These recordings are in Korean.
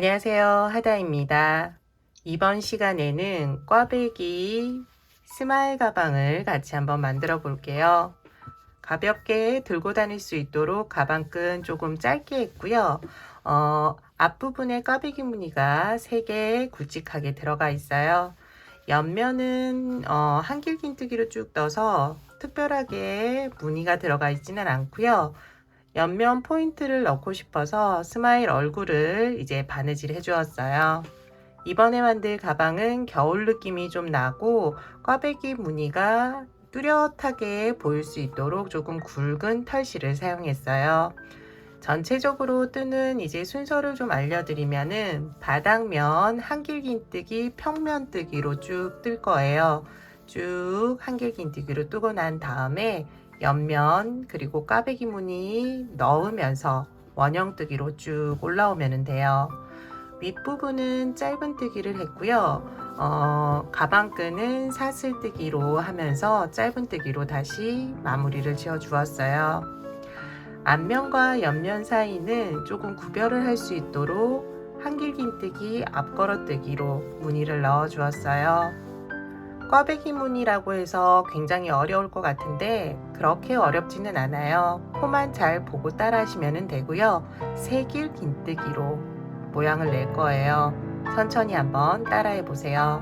안녕하세요. 하다입니다. 이번 시간에는 꽈배기 스마일 가방을 같이 한번 만들어 볼게요. 가볍게 들고 다닐 수 있도록 가방끈 조금 짧게 했고요. 앞부분에 꽈배기 무늬가 3개 굵직하게 들어가 있어요. 옆면은 한길긴뜨기로 쭉 떠서 특별하게 무늬가 들어가 있지는 않고요. 옆면 포인트를 넣고 싶어서 스마일 얼굴을 이제 바느질 해 주었어요. 이번에 만들 가방은 겨울 느낌이 좀 나고 꽈배기 무늬가 뚜렷하게 보일 수 있도록 조금 굵은 털실을 사용했어요. 전체적으로 뜨는 이제 순서를 좀 알려드리면은 바닥면 한길긴뜨기, 평면뜨기로 쭉 뜰 거예요. 쭉 한길긴뜨기로 뜨고 난 다음에 옆면 그리고 꽈배기 무늬 넣으면서 원형뜨기로 쭉 올라오면 돼요. 윗부분은 짧은뜨기를 했고요. 가방끈은 사슬뜨기로 하면서 짧은뜨기로 다시 마무리를 지어 주었어요. 앞면과 옆면 사이는 조금 구별을 할 수 있도록 한길긴뜨기, 앞걸어뜨기로 무늬를 넣어 주었어요. 꽈배기 무늬라고 해서 굉장히 어려울 것 같은데 그렇게 어렵지는 않아요. 코만 잘 보고 따라 하시면 되고요. 세길 긴뜨기로 모양을 낼 거예요. 천천히 한번 따라해 보세요.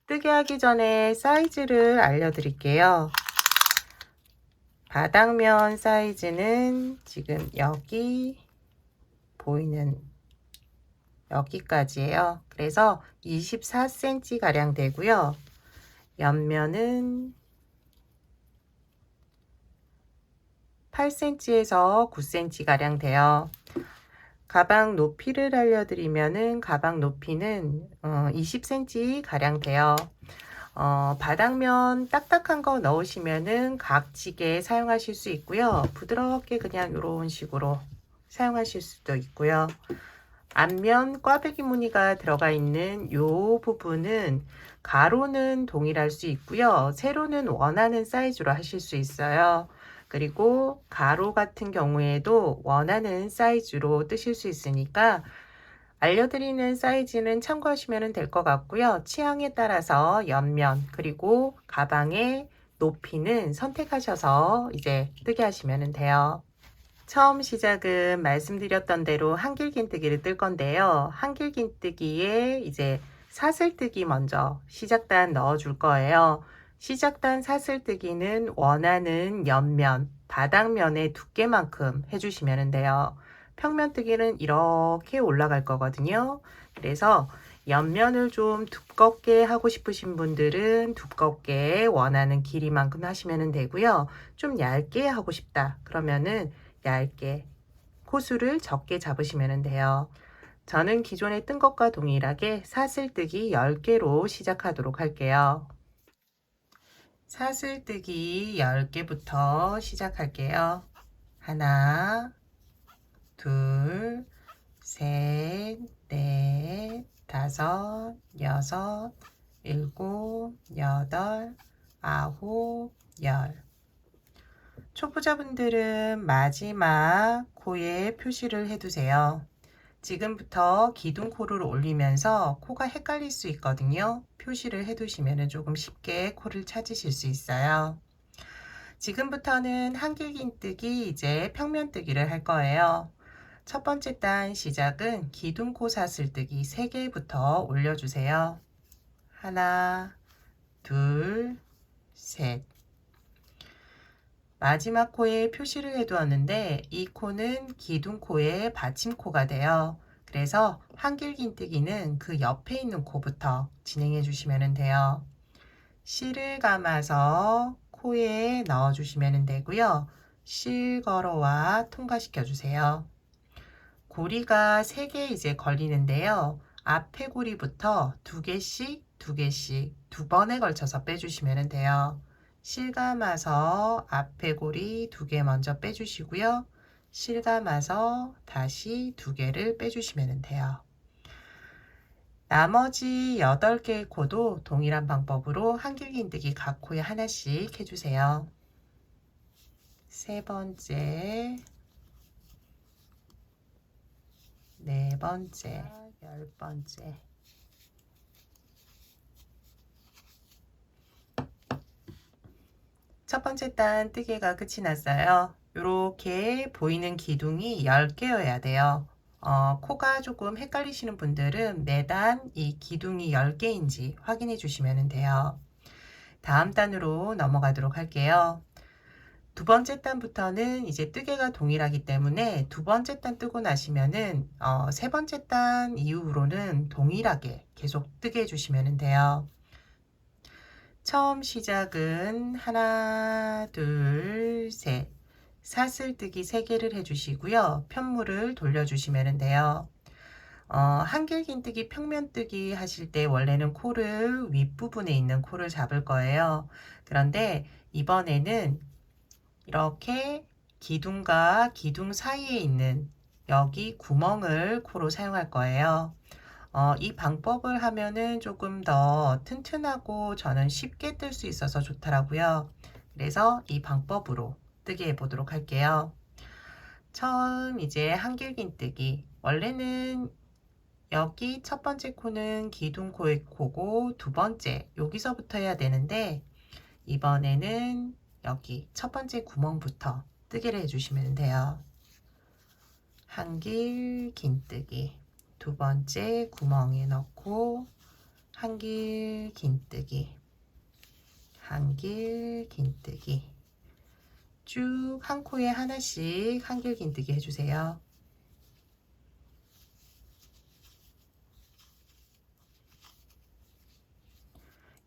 뜨게 하기 전에 사이즈를 알려드릴게요. 바닥면 사이즈는 지금 여기 보이는 여기까지예요. 그래서 24cm 가량 되고요. 옆면은 8cm에서 9cm 가량 돼요. 가방 높이를 알려드리면은 가방 높이는 20cm 가량 돼요. 바닥면 딱딱한 거 넣으시면은 각지게 사용하실 수 있고요. 부드럽게 그냥 이런 식으로 사용하실 수도 있고요. 앞면 꽈배기 무늬가 들어가 있는 이 부분은 가로는 동일할 수 있고요. 세로는 원하는 사이즈로 하실 수 있어요. 그리고 가로 같은 경우에도 원하는 사이즈로 뜨실 수 있으니까 알려드리는 사이즈는 참고하시면 될 것 같고요. 취향에 따라서 옆면 그리고 가방의 높이는 선택하셔서 이제 뜨게 하시면 돼요. 처음 시작은 말씀드렸던 대로 한길긴뜨기를 뜰 건데요. 한길긴뜨기에 이제 사슬뜨기 먼저 시작단 넣어 줄 거예요. 시작단 사슬뜨기는 원하는 옆면, 바닥면의 두께만큼 해주시면 돼요. 평면뜨기는 이렇게 올라갈 거거든요. 그래서 옆면을 좀 두껍게 하고 싶으신 분들은 두껍게 원하는 길이만큼 하시면 되고요. 좀 얇게 하고 싶다. 그러면은 얇게 코수를 적게 잡으시면 돼요. 저는 기존에 뜬 것과 동일하게 사슬뜨기 10개로 시작하도록 할게요. 사슬뜨기 10개부터 시작할게요. 하나, 둘, 셋, 넷, 다섯, 여섯, 일곱, 여덟, 아홉, 열. 초보자분들은 마지막 코에 표시를 해두세요. 지금부터 기둥코를 올리면서 코가 헷갈릴 수 있거든요. 표시를 해두시면 조금 쉽게 코를 찾으실 수 있어요. 지금부터는 한길긴뜨기 이제 평면뜨기를 할 거예요. 첫 번째 단 시작은 기둥코 사슬뜨기 3개부터 올려주세요. 하나, 둘, 셋. 마지막 코에 표시를 해두었는데 이 코는 기둥코의 받침코가 돼요. 그래서 한길긴뜨기는 그 옆에 있는 코부터 진행해 주시면 돼요. 실을 감아서 코에 넣어 주시면 되고요. 실걸어와 통과시켜 주세요. 고리가 3개 이제 걸리는데요. 앞에 고리부터 2개씩 2개씩 2번에 걸쳐서 빼주시면 돼요. 실감아서 앞에 고리 2개 먼저 빼주시고요. 실감아서 다시 2개를 빼주시면 돼요. 나머지 8개의 코도 동일한 방법으로 한길긴뜨기 각 코에 하나씩 해주세요. 세 번째, 네 번째, 10번째. 첫 번째 단 뜨개가 끝이 났어요. 이렇게 보이는 기둥이 10개여야 돼요. 코가 조금 헷갈리시는 분들은 매단 이 기둥이 10개인지 확인해 주시면 돼요. 다음 단으로 넘어가도록 할게요. 두 번째 단부터는 이제 뜨개가 동일하기 때문에 두 번째 단 뜨고 나시면은 세 번째 단 이후로는 동일하게 계속 뜨게 해주시면 돼요. 처음 시작은 하나, 둘, 셋, 사슬뜨기 3개를 해주시고요. 편물을 돌려주시면 돼요. 한길긴뜨기, 평면뜨기 하실 때 원래는 코를 윗부분에 있는 코를 잡을 거예요. 그런데 이번에는 이렇게 기둥과 기둥 사이에 있는 여기 구멍을 코로 사용할 거예요. 이 방법을 하면은 조금 더 튼튼하고 저는 쉽게 뜰 수 있어서 좋더라고요. 그래서 이 방법으로 뜨게 해 보도록 할게요. 처음 이제 한길긴뜨기. 원래는 여기 첫 번째 코는 기둥코의 코고 두 번째 여기서부터 해야 되는데 이번에는 여기 첫 번째 구멍부터 뜨개를 해주시면 돼요. 한길긴뜨기. 두 번째 구멍에 넣고 한길긴뜨기, 한길긴뜨기. 쭉 한 코에 하나씩 한길긴뜨기 해주세요.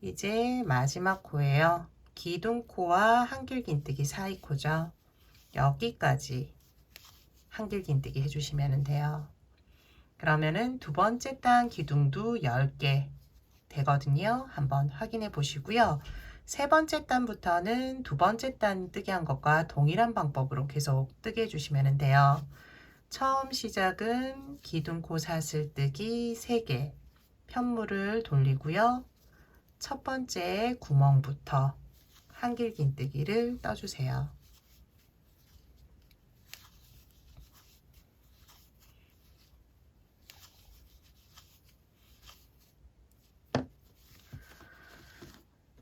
이제 마지막 코예요. 기둥코와 한길긴뜨기 사이 코죠. 여기까지 한길긴뜨기 해주시면 돼요. 그러면은 두 번째 단 기둥도 10개 되거든요. 한번 확인해 보시고요. 세 번째 단부터는 두 번째 단 뜨게 한 것과 동일한 방법으로 계속 뜨게 해주시면 돼요. 처음 시작은 기둥코 사슬뜨기 3개, 편물을 돌리고요. 첫 번째 구멍부터 한길긴뜨기를 떠주세요.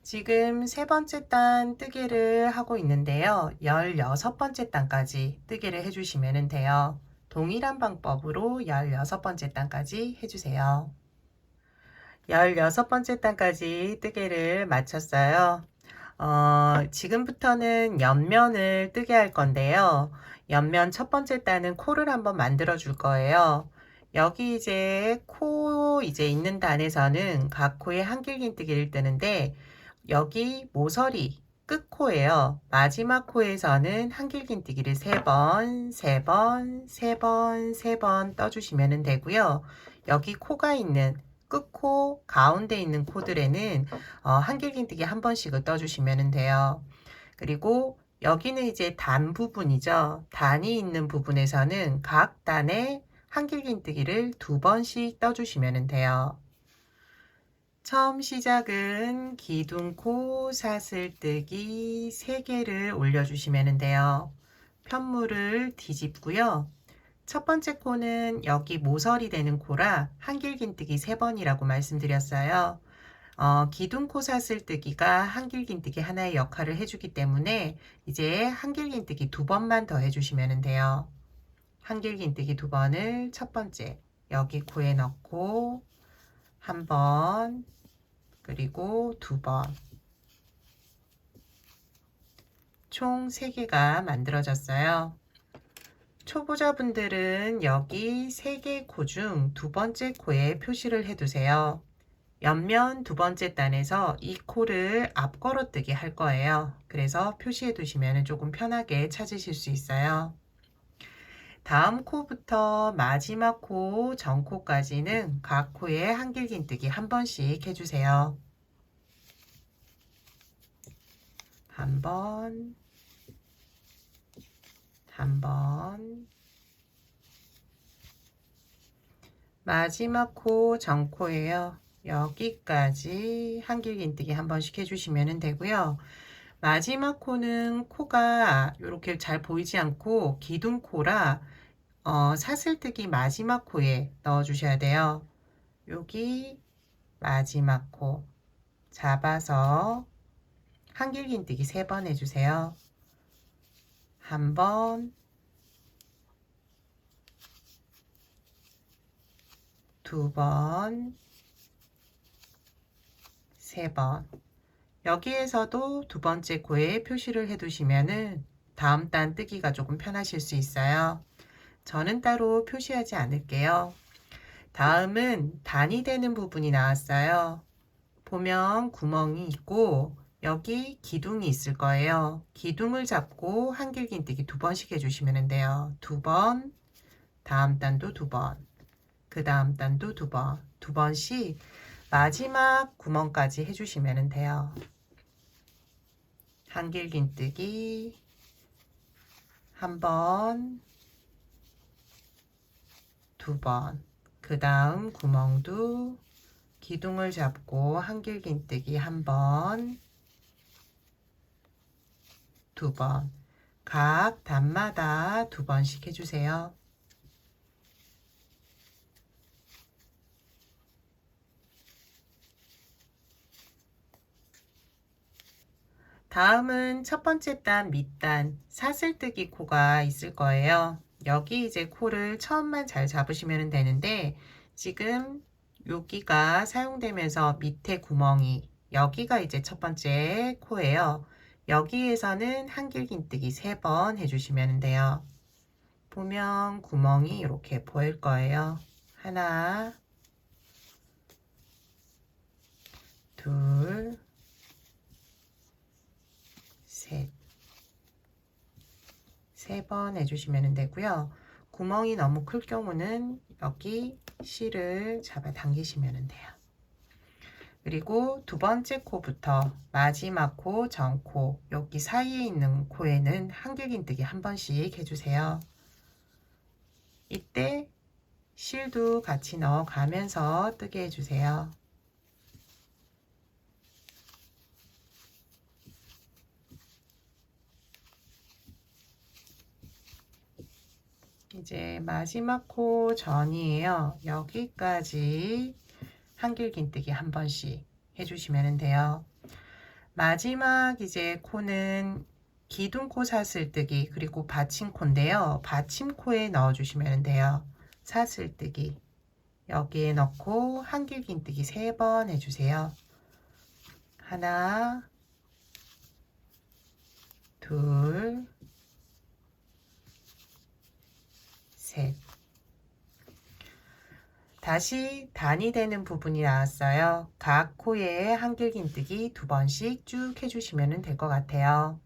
지금 세 번째 단 뜨개를 하고 있는데요. 16번째 단까지 뜨개를 해주시면 돼요. 동일한 방법으로 16번째 단까지 해주세요. 16번째 단까지 뜨개를 마쳤어요. 지금부터는 옆면을 뜨게 할 건데요. 옆면 첫 번째 단은 코를 한번 만들어 줄 거예요. 여기 이제 코 이제 있는 단에서는 각 코에 한길긴뜨기를 뜨는데 여기 모서리 끝코예요. 마지막 코에서는 한길긴뜨기를 3번, 3번, 3번, 3번 떠주시면 되고요. 여기 코가 있는 끝코 가운데 있는 코들에는 한길긴뜨기 한 번씩을 떠주시면 돼요. 그리고 여기는 이제 단 부분이죠. 단이 있는 부분에서는 각 단에 한길긴뜨기를 2번씩 떠주시면 돼요. 처음 시작은 기둥코 사슬뜨기 3개를 올려주시면 돼요. 편물을 뒤집고요. 첫 번째 코는 여기 모서리 되는 코라 한길긴뜨기 3번이라고 말씀드렸어요. 기둥코 사슬뜨기가 한길긴뜨기 하나의 역할을 해주기 때문에 이제 한길긴뜨기 2번만 더 해주시면 돼요. 한길긴뜨기 2번을 첫 번째 여기 코에 넣고 한 번, 그리고 2번. 총 3개가 만들어졌어요. 초보자분들은 여기 3개 코 중 두 번째 코에 표시를 해두세요. 옆면 두 번째 단에서 이 코를 앞걸어뜨기 할 거예요. 그래서 표시해 두시면 조금 편하게 찾으실 수 있어요. 다음 코부터 마지막 코 전코까지는 각 코에 한길긴뜨기 한 번씩 해주세요. 한 번, 한 번, 마지막 코 전코예요. 여기까지 한길긴뜨기 한 번씩 해주시면 되고요. 마지막 코는 코가 이렇게 잘 보이지 않고 기둥코라 사슬뜨기 마지막 코에 넣어 주셔야 돼요. 여기 마지막 코 잡아서 한길긴뜨기 3번 해주세요. 1번, 2번, 3번. 여기에서도 두 번째 코에 표시를 해두시면은 다음 단 뜨기가 조금 편하실 수 있어요. 저는 따로 표시하지 않을게요. 다음은 단이 되는 부분이 나왔어요. 보면 구멍이 있고 여기 기둥이 있을 거예요. 기둥을 잡고 한길긴뜨기 2번씩 해주시면 돼요. 2번, 다음 단도 2번, 그 다음 단도 2번, 2번씩 마지막 구멍까지 해주시면 돼요. 한길긴뜨기 1번, 2번, 그 다음 구멍도 기둥을 잡고 한길긴뜨기 1번, 2번, 각 단마다 2번씩 해주세요. 다음은 첫 번째 단 밑단 사슬뜨기 코가 있을 거예요. 여기 이제 코를 처음만 잘 잡으시면 되는데 지금 여기가 사용되면서 밑에 구멍이 여기가 이제 첫 번째 코예요. 여기에서는 한길긴뜨기 3번 해주시면 돼요. 보면 구멍이 이렇게 보일 거예요. 하나, 둘, 셋. 3번 해주시면 되고요. 구멍이 너무 클 경우는 여기 실을 잡아 당기시면 돼요. 그리고 두 번째 코부터 마지막 코, 전코 여기 사이에 있는 코에는 한길긴뜨기 1번씩 해주세요. 이때 실도 같이 넣어가면서 뜨게 해주세요. 이제 마지막 코 전이에요. 여기까지 한길긴뜨기 1번씩 해주시면 돼요. 마지막 이제 코는 기둥코 사슬뜨기 그리고 받침코인데요. 받침코에 넣어주시면 돼요. 사슬뜨기 여기에 넣고 한길긴뜨기 3번 해주세요. 하나, 둘, 셋. 다시 단이 되는 부분이 나왔어요. 각 코에 한길긴뜨기 2번씩 쭉 해주시면 될 것 같아요.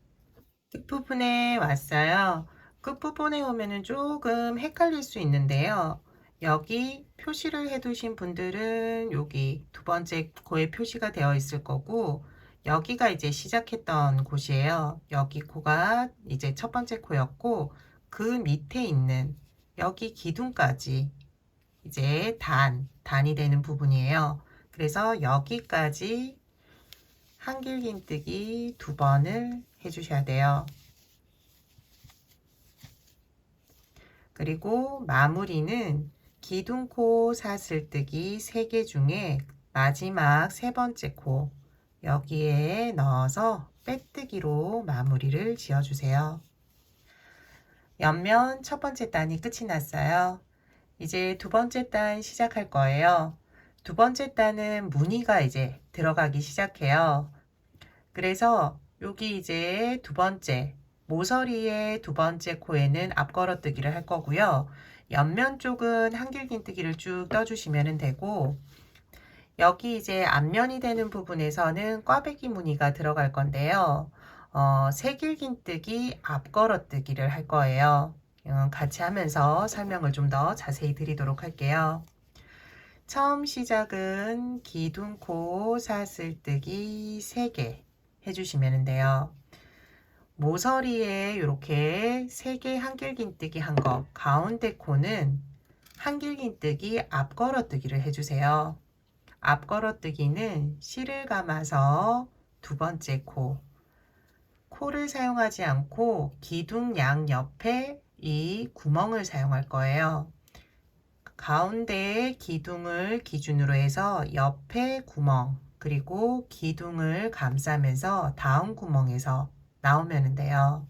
끝부분에 왔어요. 끝부분에 오면은 조금 헷갈릴 수 있는데요. 여기 표시를 해두신 분들은 여기 두 번째 코에 표시가 되어 있을 거고 여기가 이제 시작했던 곳이에요. 여기 코가 이제 첫 번째 코였고 그 밑에 있는 여기 기둥까지 이제 단이 되는 부분이에요. 그래서 여기까지 한길긴뜨기 2번을 해주셔야 돼요. 그리고 마무리는 기둥코 사슬뜨기 3개 중에 마지막 3번째 코 여기에 넣어서 빼뜨기로 마무리를 지어주세요. 옆면 첫 번째 단이 끝이 났어요. 이제 두 번째 단 시작할 거예요. 두 번째 단은 무늬가 이제 들어가기 시작해요. 그래서 여기 이제 두 번째 모서리의 두 번째 코에는 앞걸어뜨기를 할 거고요. 옆면 쪽은 한길긴뜨기를 쭉 떠주시면 되고 여기 이제 앞면이 되는 부분에서는 꽈배기 무늬가 들어갈 건데요. 새길긴뜨기 앞걸어뜨기를 할 거예요. 같이 하면서 설명을 좀 더 자세히 드리도록 할게요. 처음 시작은 기둥코 사슬뜨기 3개 해주시면 돼요. 모서리에 이렇게 3개 한길긴뜨기 한 거, 가운데 코는 한길긴뜨기 앞걸어뜨기를 해주세요. 앞걸어뜨기는 실을 감아서 두 번째 코, 코를 사용하지 않고 기둥 양 옆에 이 구멍을 사용할 거예요. 가운데에 기둥을 기준으로 해서 옆에 구멍, 그리고 기둥을 감싸면서 다음 구멍에서 나오면 돼요.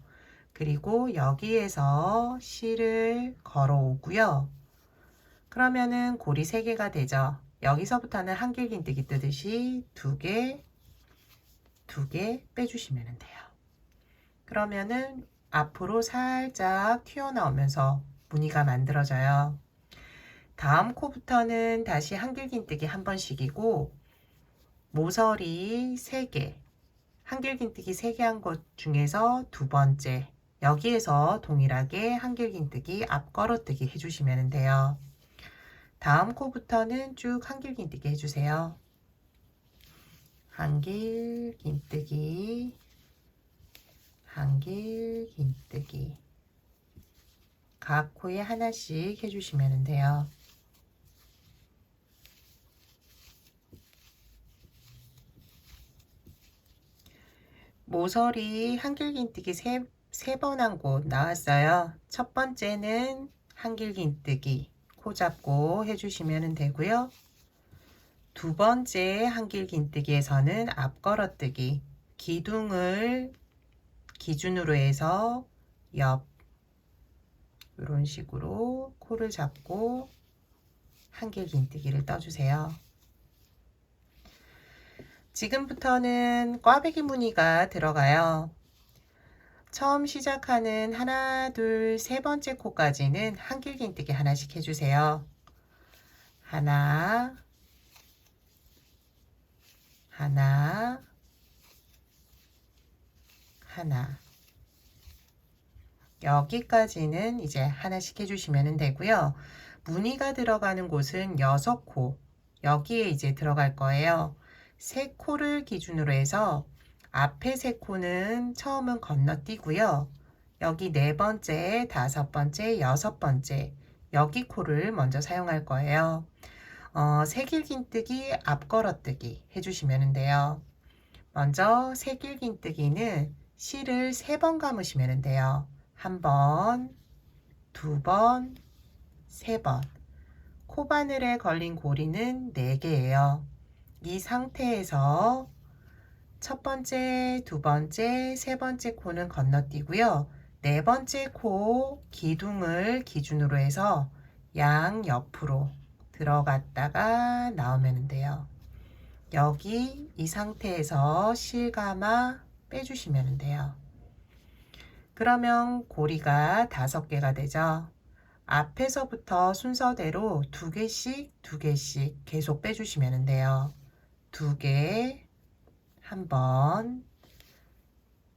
그리고 여기에서 실을 걸어오고요. 그러면은 고리 3개가 되죠. 여기서부터는 한길긴뜨기 뜨듯이 2개, 2개 빼주시면 돼요. 그러면은 앞으로 살짝 튀어나오면서 무늬가 만들어져요. 다음 코부터는 다시 한길긴뜨기 한 번씩이고 모서리 3개, 한길긴뜨기 3개 한 것 중에서 2번째, 여기에서 동일하게 한길긴뜨기 앞걸어뜨기 해주시면 돼요. 다음 코부터는 쭉 한길긴뜨기 해주세요. 한길긴뜨기, 한길긴뜨기. 각 코에 하나씩 해주시면 돼요. 모서리 한길긴뜨기 3번 한 곳 나왔어요. 첫 번째는 한길긴뜨기 코 잡고 해주시면 되고요. 두 번째 한길긴뜨기에서는 앞걸어뜨기, 기둥을 기준으로 해서 옆 이런 식으로 코를 잡고 한길긴뜨기를 떠주세요. 지금부터는 꽈배기 무늬가 들어가요. 처음 시작하는 하나, 둘, 세 번째 코까지는 한길긴뜨기 하나씩 해주세요. 하나, 하나, 하나. 여기까지는 이제 하나씩 해주시면 되고요. 무늬가 들어가는 곳은 6코, 여기에 이제 들어갈 거예요. 3코를 기준으로 해서 앞에 3코는 처음은 건너뛰고요. 여기 4번째, 5번째, 6번째, 여기 코를 먼저 사용할 거예요. 새길긴뜨기, 앞걸어뜨기 해주시면 돼요. 먼저 새길긴뜨기는 실을 3번 감으시면 돼요. 1번, 2번, 3번. 코바늘에 걸린 고리는 4개예요. 이 상태에서 첫 번째, 두 번째, 세 번째 코는 건너뛰고요. 네 번째 코 기둥을 기준으로 해서 양 옆으로 들어갔다가 나오면 돼요. 여기 이 상태에서 실감아 빼주시면 돼요. 그러면 고리가 5개가 되죠. 앞에서부터 순서대로 2개씩 2개씩 계속 빼주시면 돼요. 2개, 1번,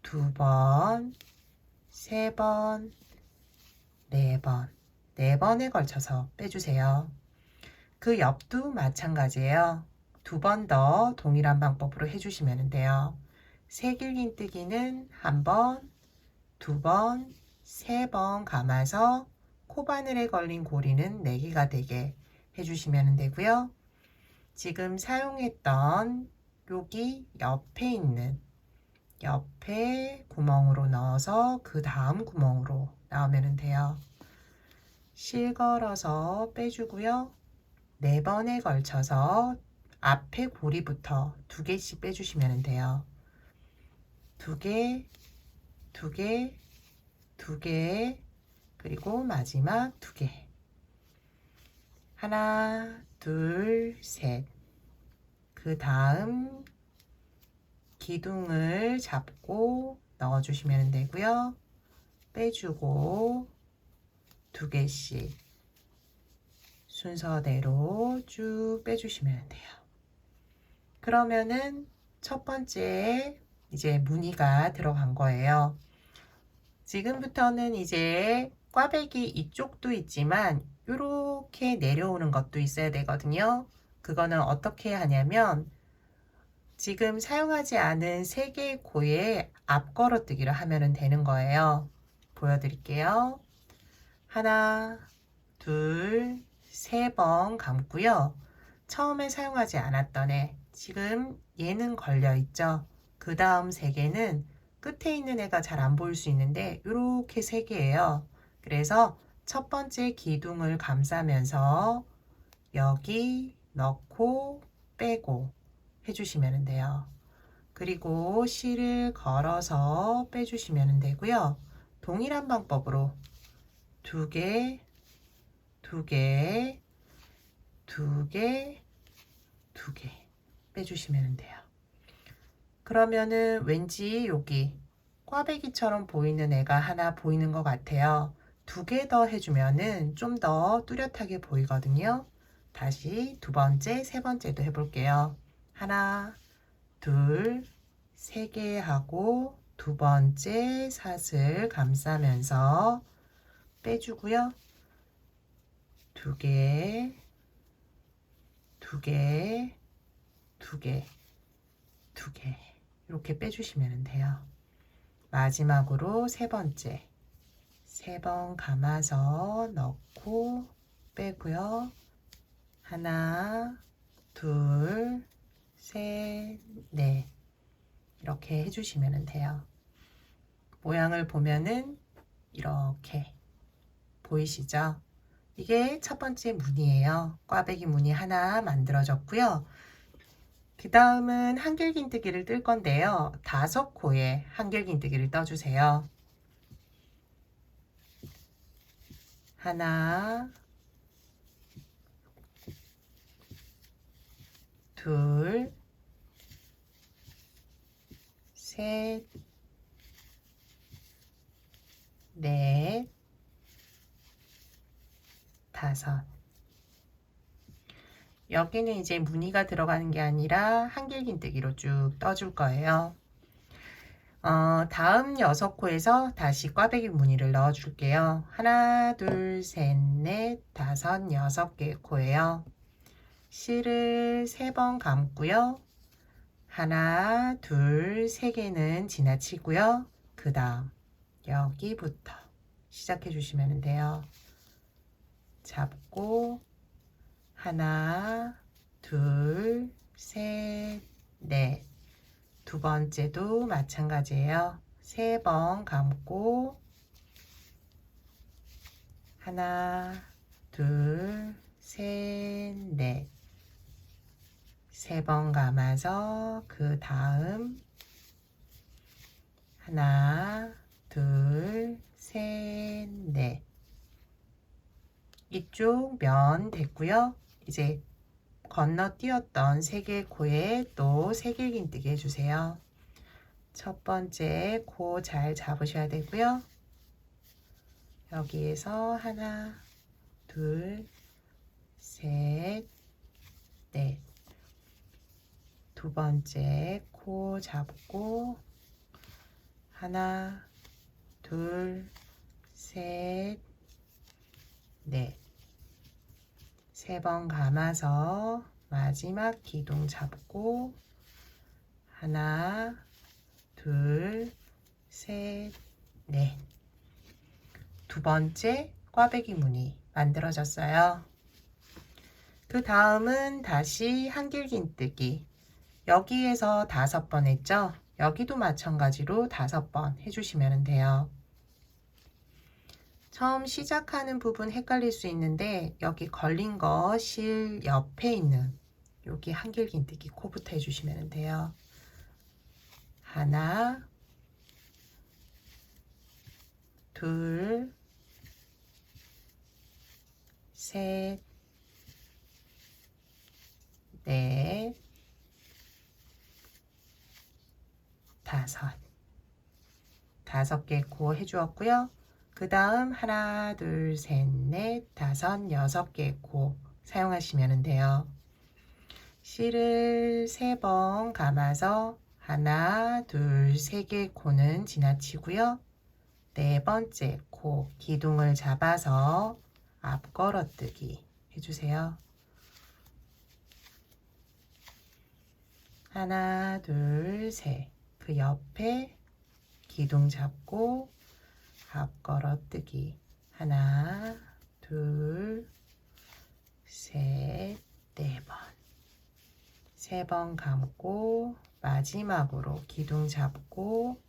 2번, 3번, 4번, 4번에 걸쳐서 빼주세요. 그 옆도 마찬가지예요. 2번 더 동일한 방법으로 해주시면 돼요. 새길긴뜨기는 1번, 2번, 3번 감아서 코바늘에 걸린 고리는 4개가 되게 해주시면 되고요. 지금 사용했던 여기 옆에 있는 옆에 구멍으로 넣어서 그 다음 구멍으로 나오면 돼요. 실 걸어서 빼주고요. 4번에 걸쳐서 앞에 고리부터 2개씩 빼주시면 돼요. 2개, 2개, 2개, 그리고 마지막 2개. 하나, 둘, 셋. 그 다음 기둥을 잡고 넣어주시면 되고요. 빼주고 2개씩 순서대로 쭉 빼주시면 돼요. 그러면은 첫 번째 이제 무늬가 들어간 거예요. 지금부터는 이제 꽈배기 이쪽도 있지만 이렇게 내려오는 것도 있어야 되거든요. 그거는 어떻게 하냐면 지금 사용하지 않은 3개의 코에 앞걸어뜨기를 하면 되는 거예요. 보여드릴게요. 하나, 둘, 3번 감고요. 처음에 사용하지 않았던 애, 지금 얘는 걸려 있죠. 그 다음 3개는 끝에 있는 애가 잘 안 보일 수 있는데 이렇게 3개예요. 그래서 첫 번째 기둥을 감싸면서 여기 넣고 빼고 해주시면 돼요. 그리고 실을 걸어서 빼주시면 되고요. 동일한 방법으로 2개, 2개, 2개, 2개 빼주시면 돼요. 그러면은 왠지 여기 꽈배기처럼 보이는 애가 하나 보이는 것 같아요. 2개 더 해주면은 좀 더 뚜렷하게 보이거든요. 다시 두 번째, 세 번째도 해볼게요. 하나, 둘, 3개 하고 두 번째 사슬 감싸면서 빼주고요. 2개, 2개, 2개, 2개 이렇게 빼주시면 돼요. 마지막으로 세 번째 3번 감아서 넣고 빼고요. 하나, 둘, 셋, 넷 이렇게 해주시면 돼요. 모양을 보면은 이렇게 보이시죠? 이게 첫 번째 무늬예요. 꽈배기 무늬 하나 만들어졌고요. 그 다음은 한길긴뜨기를 뜰 건데요. 5코에 한길긴뜨기를 떠주세요. 하나, 둘, 셋, 넷, 5. 여기는 이제 무늬가 들어가는 게 아니라 한길긴뜨기로 쭉 떠줄 거예요. 다음 6코에서 다시 꽈배기 무늬를 넣어 줄게요. 하나, 둘, 셋, 넷, 5, 6개 코예요. 실을 3번 감고요. 하나, 둘, 3개는 지나치고요. 그 다음 여기부터 시작해 주시면 돼요. 잡고 하나, 둘, 셋, 넷. 두 번째도 마찬가지예요. 3번 감고 하나, 둘, 셋, 넷. 3번 감아서 그 다음 하나, 둘, 셋, 넷. 이쪽 면 됐고요. 이제 건너뛰었던 3개 코에 또 새길긴뜨기 해주세요. 첫 번째 코 잘 잡으셔야 되고요. 여기에서 하나, 둘, 셋, 넷. 두 번째 코 잡고 하나, 둘, 셋, 넷. 3번 감아서 마지막 기둥 잡고 하나, 둘, 셋, 넷. 두 번째 꽈배기 무늬 만들어졌어요. 그 다음은 다시 한길긴뜨기. 여기에서 5번 했죠? 여기도 마찬가지로 5번 해주시면 돼요. 처음 시작하는 부분 헷갈릴 수 있는데 여기 걸린 거 실 옆에 있는 여기 한길긴뜨기 코부터 해주시면 돼요. 하나, 둘, 셋, 넷, 5. 5개 코 해주었고요. 그 다음 하나, 둘, 셋, 넷, 5, 6개 코 사용하시면 돼요. 실을 3번 감아서 하나, 둘, 3개 코는 지나치고요. 4번째 코 기둥을 잡아서 앞 걸어뜨기 해주세요. 하나, 둘, 셋. 그 옆에 기둥 잡고 앞 걸어뜨기. 하나, 둘, 셋, 4번. 3번 감고 마지막으로 기둥 잡고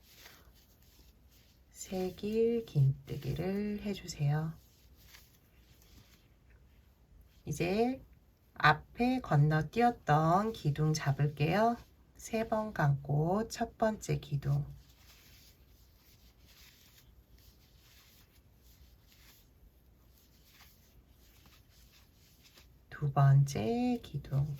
세길 긴뜨기를 해주세요. 이제 앞에 건너뛰었던 기둥 잡을게요. 3번 감고 첫 번째 기둥, 두 번째 기둥,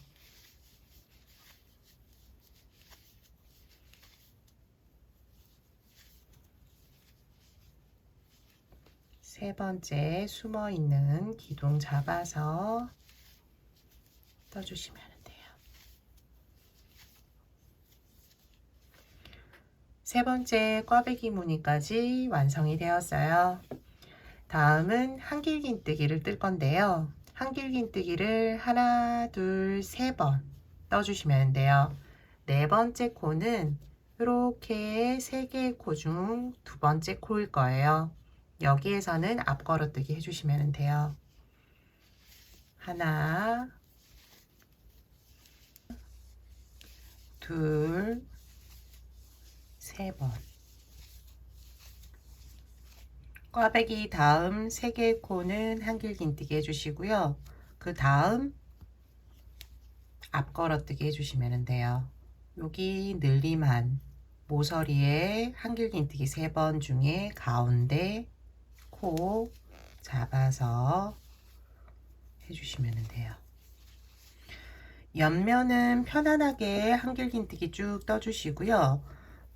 세 번째 숨어 있는 기둥 잡아서 떠주시면 돼요. 세 번째 꽈배기 무늬까지 완성이 되었어요. 다음은 한길긴뜨기를 뜰 건데요. 한길긴뜨기를 하나, 둘, 세 번 떠주시면 돼요. 네 번째 코는 이렇게 3개의 코 중 두 번째 코일 거예요. 여기에서는 앞걸어뜨기 해주시면 돼요. 하나, 둘, 세 번. 꽈배기 다음 3개의 코는 한길긴뜨기 해주시고요. 그 다음 앞걸어뜨기 해주시면 돼요. 여기 늘림한 모서리에 한길긴뜨기 3번 중에 가운데 코 잡아서 해주시면 돼요. 옆면은 편안하게 한길긴뜨기 쭉 떠주시고요.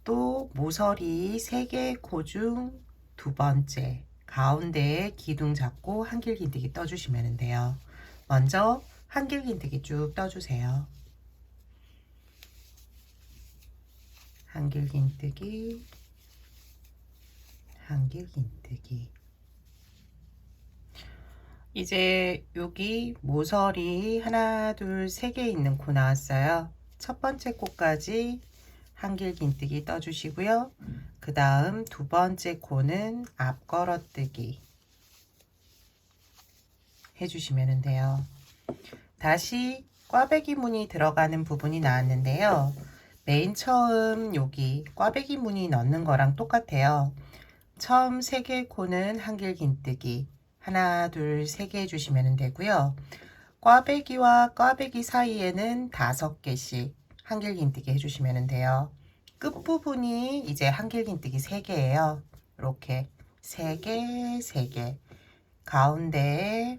또 모서리 3개의 코 중 두 번째 가운데에 기둥 잡고 한길긴뜨기 떠주시면 돼요. 먼저 한길긴뜨기 쭉 떠주세요. 한길긴뜨기, 한길긴뜨기. 이제 여기 모서리 하나, 둘, 3개 있는 코 나왔어요. 첫 번째 코까지 한길긴뜨기 떠주시고요. 그 다음 두 번째 코는 앞걸어뜨기 해주시면 돼요. 다시 꽈배기 무늬 들어가는 부분이 나왔는데요. 맨 처음 여기 꽈배기 무늬 넣는 거랑 똑같아요. 처음 3개의 코는 한길긴뜨기 하나, 둘, 3개 해주시면 되고요. 꽈배기와 꽈배기 사이에는 5개씩 한길긴뜨기 해주시면 돼요. 끝부분이 이제 한길긴뜨기 3개예요. 이렇게 3개, 3개. 가운데에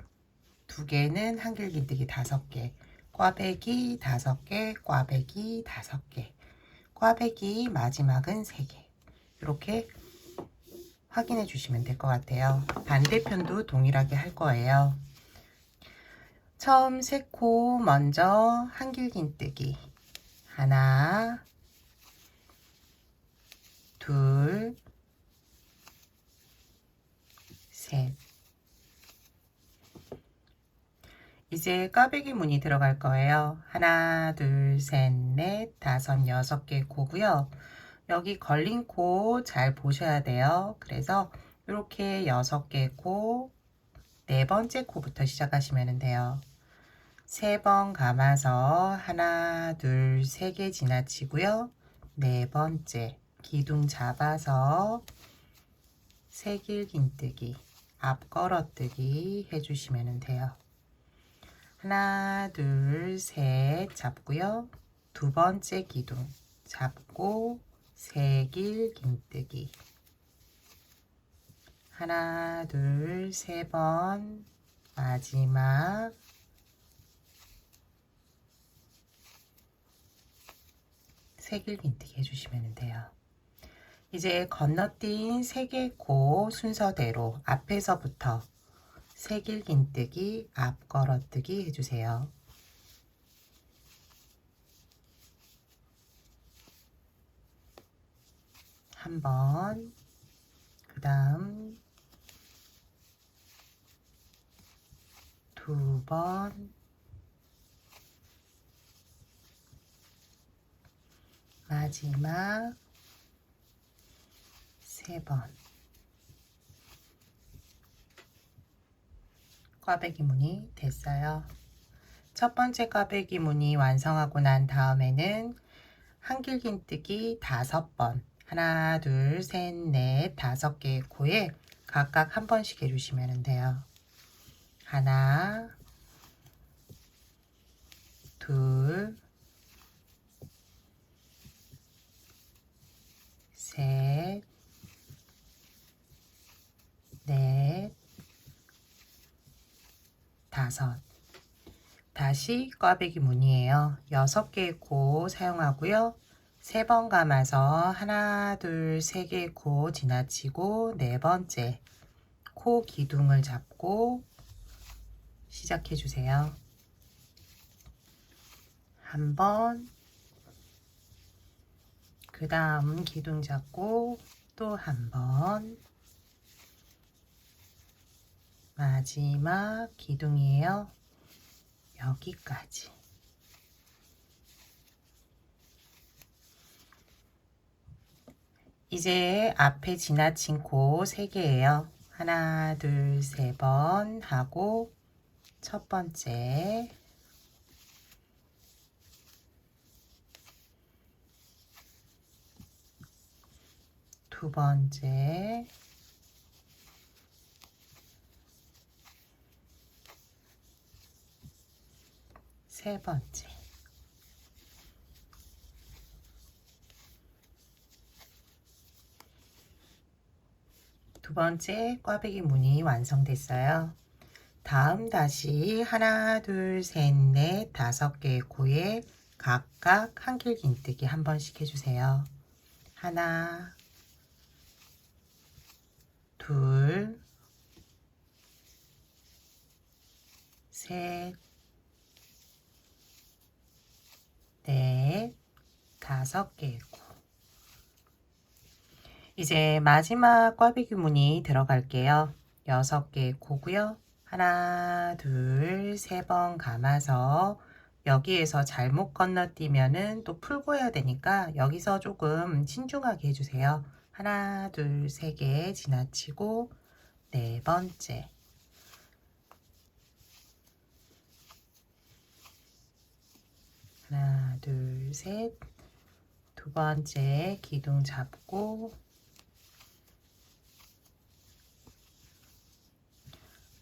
2개는 한길긴뜨기 5개. 꽈배기 5개, 꽈배기 5개. 꽈배기 마지막은 3개. 이렇게 확인해 주시면 될 것 같아요. 반대편도 동일하게 할 거예요. 처음 3코 먼저 한길긴뜨기 하나, 둘, 셋. 이제 꽈배기 무늬 들어갈 거예요. 하나, 둘, 셋, 넷, 다섯, 6개 코고요. 여기 걸린 코 잘 보셔야 돼요. 그래서 이렇게 6개 코, 네 번째 코부터 시작하시면 돼요. 3번 감아서 하나, 둘, 3개 지나치고요. 네 번째 기둥 잡아서 세길긴뜨기, 앞걸어뜨기 해주시면 돼요. 하나, 둘, 셋 잡고요. 두 번째 기둥 잡고 세길긴뜨기 하나, 둘, 3번 마지막 세길긴뜨기 해주시면 돼요. 이제 건너뛴 3개 코 순서대로 앞에서부터 세길긴뜨기, 앞걸어뜨기 해주세요. 한 번, 그 다음 2번, 마지막 3번. 꽈배기 무늬 됐어요. 첫 번째 꽈배기 무늬 완성하고 난 다음에는 한길긴뜨기 5번 하나, 둘, 셋, 넷, 5개의 코에 각각 한 번씩 해주시면 돼요. 하나, 둘, 셋, 넷, 5. 다시 꽈배기 무늬예요. 6개의 코 사용하고요. 3번 감아서 하나, 둘, 3개의 코 지나치고 4번째 코 기둥을 잡고 시작해 주세요. 한 번, 그 다음 기둥 잡고 또 한 번, 마지막 기둥이에요. 여기까지. 이제 앞에 지나친 코 3개예요. 하나, 둘, 3번 하고 첫 번째, 두 번째, 세 번째. 두 번째 꽈배기 무늬 완성됐어요. 다음 다시 하나, 둘, 셋, 넷, 5개의 코에 각각 한길긴뜨기 한 번씩 해주세요. 하나, 둘, 셋, 넷, 5개의 코. 이제 마지막 꽈배기 무늬 들어갈게요. 6개의 코고요. 하나, 둘, 3번 감아서 여기에서 잘못 건너뛰면은 또 풀고 해야 되니까 여기서 조금 신중하게 해주세요. 하나, 둘, 3개 지나치고 4번째. 하나, 둘, 셋. 두 번째 기둥 잡고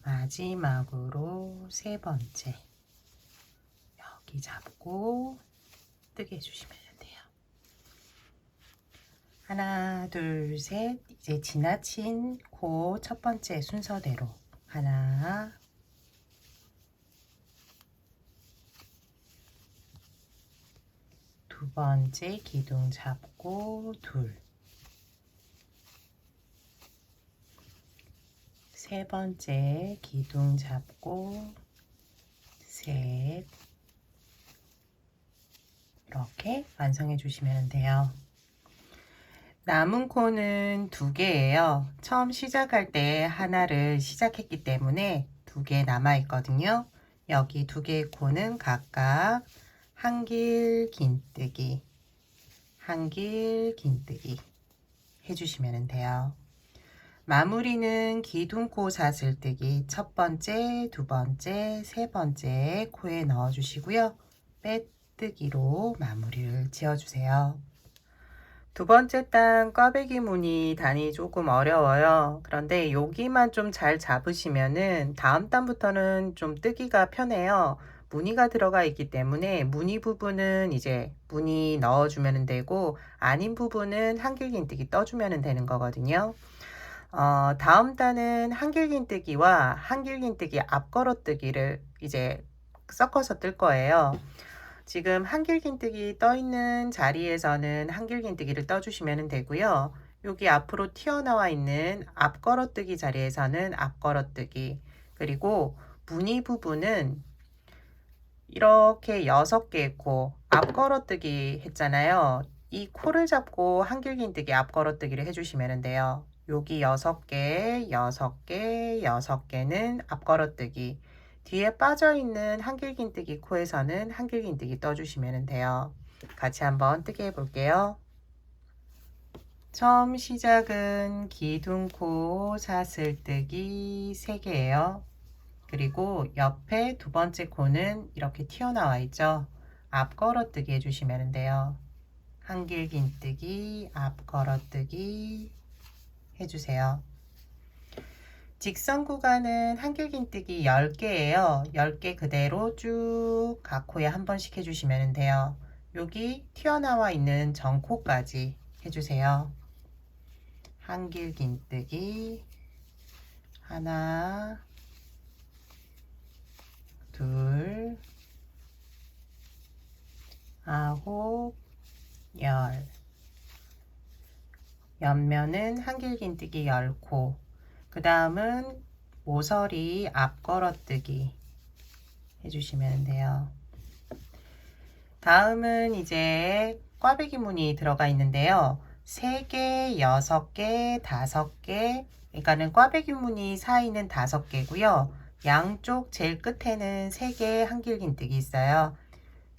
마지막으로 3번째. 여기 잡고 뜨게 해주시면 돼요. 하나, 둘, 셋. 이제 지나친 코 첫 번째 순서대로 하나, 두 번째 기둥 잡고 둘, 세 번째 기둥 잡고 셋. 이렇게 완성해 주시면 돼요. 남은 코는 2개예요. 처음 시작할 때 하나를 시작했기 때문에 2개 남아 있거든요. 여기 2개의 코는 각각 한길 긴뜨기, 한길 긴뜨기 해주시면 돼요. 마무리는 기둥코 사슬뜨기 첫 번째, 두 번째, 세 번째 코에 넣어 주시고요. 빼뜨기로 마무리를 지어주세요. 두 번째 단 꽈배기 무늬 단이 조금 어려워요. 그런데 여기만 좀 잘 잡으시면은 다음 단부터는 좀 뜨기가 편해요. 무늬가 들어가 있기 때문에 무늬 부분은 이제 무늬 넣어주면 되고 아닌 부분은 한길긴뜨기 떠주면 되는 거거든요. 다음 단은 한길긴뜨기와 한길긴뜨기 앞걸어뜨기를 이제 섞어서 뜰 거예요. 지금 한길긴뜨기 떠 있는 자리에서는 한길긴뜨기를 떠주시면 되고요. 여기 앞으로 튀어나와 있는 앞걸어뜨기 자리에서는 앞걸어뜨기, 그리고 무늬 부분은 이렇게 6개의 코 앞걸어뜨기 했잖아요. 이 코를 잡고 한길긴뜨기 앞걸어뜨기를 해주시면 돼요. 여기 6개, 6개, 6개는 앞걸어뜨기, 뒤에 빠져있는 한길긴뜨기 코에서는 한길긴뜨기 떠주시면 돼요. 같이 한번 뜨게 해볼게요. 처음 시작은 기둥코 사슬뜨기 3개예요. 그리고 옆에 두 번째 코는 이렇게 튀어나와 있죠. 앞걸어뜨기 해주시면 돼요. 한길긴뜨기, 앞 걸어뜨기 해주세요. 직선 구간은 한길긴뜨기 10개예요. 10개 그대로 쭉 각 코에 한 번씩 해주시면 돼요. 여기 튀어나와 있는 전코까지 해주세요. 한길긴뜨기 하나, 둘, 아홉, 열. 옆면은 한길긴뜨기 10코. 그 다음은 모서리 앞 걸어뜨기 해주시면 돼요. 다음은 이제 꽈배기 무늬 들어가 있는데요. 3개, 6개, 5개, 그러니까는 꽈배기 무늬 사이는 5개고요. 양쪽 제일 끝에는 3개 한길긴뜨기 있어요.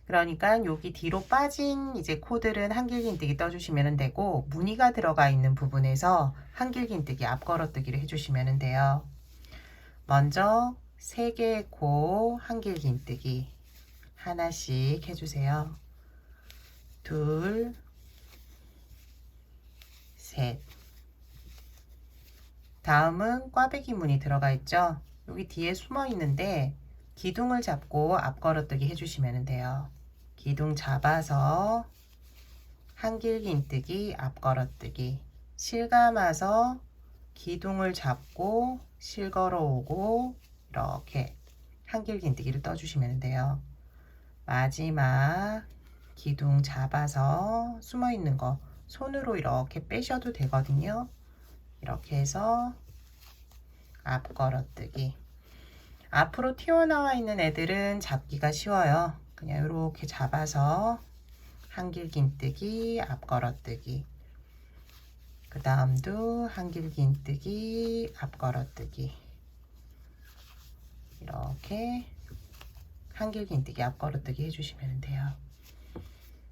그러니까 여기 뒤로 빠진 이제 코들은 한길긴뜨기 떠주시면 되고, 무늬가 들어가 있는 부분에서 한길긴뜨기 앞 걸어뜨기를 해주시면 돼요. 먼저 3개의 코 한길긴뜨기 하나씩 해주세요. 둘, 셋. 다음은 꽈배기 무늬 들어가 있죠. 여기 뒤에 숨어 있는데 기둥을 잡고 앞 걸어뜨기 해주시면 돼요. 기둥 잡아서 한길긴뜨기 앞 걸어뜨기, 실감아서 기둥을 잡고 실 걸어오고 이렇게 한길긴뜨기를 떠주시면 돼요. 마지막 기둥 잡아서 숨어 있는 거 손으로 이렇게 빼셔도 되거든요. 이렇게 해서 앞 걸어뜨기. 앞으로 튀어나와 있는 애들은 잡기가 쉬워요. 그냥 이렇게 잡아서 한길긴뜨기 앞 걸어뜨기, 그 다음도 한길긴뜨기 앞 걸어뜨기, 이렇게 한길긴뜨기 앞 걸어뜨기 해주시면 돼요.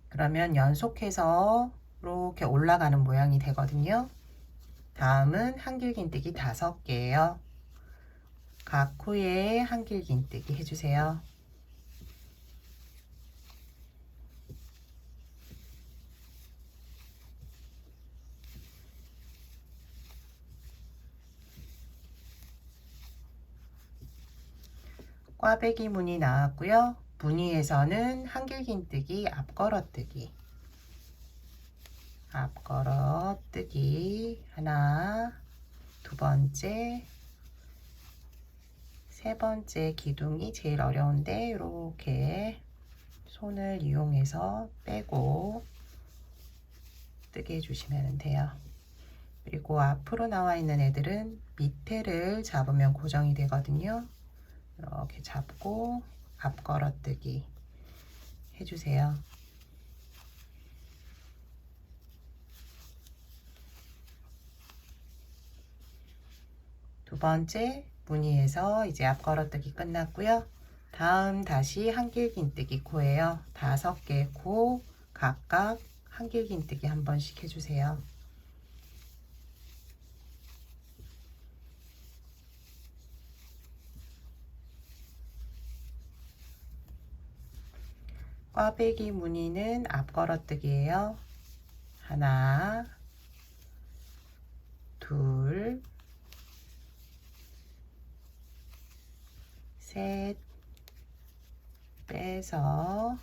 그러면 연속해서 이렇게 올라가는 모양이 되거든요. 다음은 한길긴뜨기 5개예요. 각 코에 한길긴뜨기 해주세요. 꽈배기 무늬 나왔고요. 무늬에서는 한길긴뜨기 앞 걸어뜨기, 앞 걸어뜨기 하나, 두 번째, 세 번째 기둥이 제일 어려운데 이렇게 손을 이용해서 빼고 뜨게 해주시면 돼요. 그리고 앞으로 나와 있는 애들은 밑에를 잡으면 고정이 되거든요. 이렇게 잡고 앞 걸어뜨기 해주세요. 두 번째 무늬에서 이제 앞 걸어뜨기 끝났고요. 다음 다시 한길긴뜨기 코예요. 5개 코 각각 한길긴뜨기 한 번씩 해주세요. 꽈배기 무늬는 앞 걸어뜨기예요. 하나, 둘, 셋, 빼서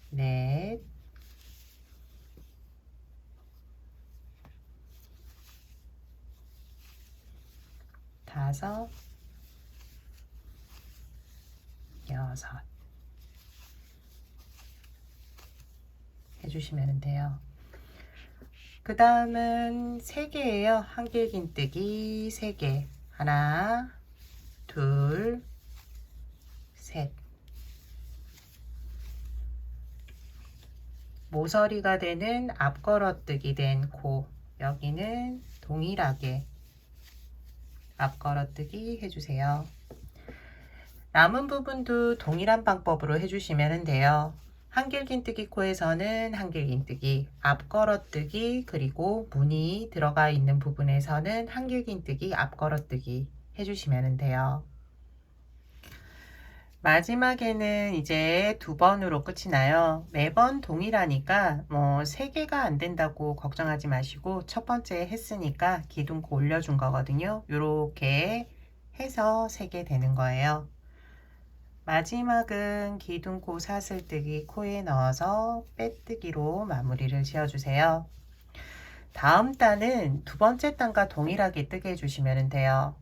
넷, 다섯, 여섯 해주시면 돼요. 그 다음은 3개예요. 한길긴뜨기 3개. 하나, 둘, 셋. 모서리가 되는 앞 걸어뜨기 된 코, 여기는 동일하게 앞 걸어뜨기 해주세요. 남은 부분도 동일한 방법으로 해주시면 돼요. 한길긴뜨기 코에서는 한길긴뜨기, 앞 걸어뜨기, 그리고 무늬 들어가 있는 부분에서는 한길긴뜨기, 앞 걸어뜨기 해주시면 돼요. 마지막에는 이제 2번으로 끝이 나요. 매번 동일하니까 뭐 3개가 안 된다고 걱정하지 마시고 첫 번째 했으니까 기둥코 올려준 거거든요. 요렇게 해서 3개 되는 거예요. 마지막은 기둥코 사슬뜨기 코에 넣어서 빼뜨기로 마무리를 지어주세요. 다음 단은 두 번째 단과 동일하게 뜨게 해주시면 돼요.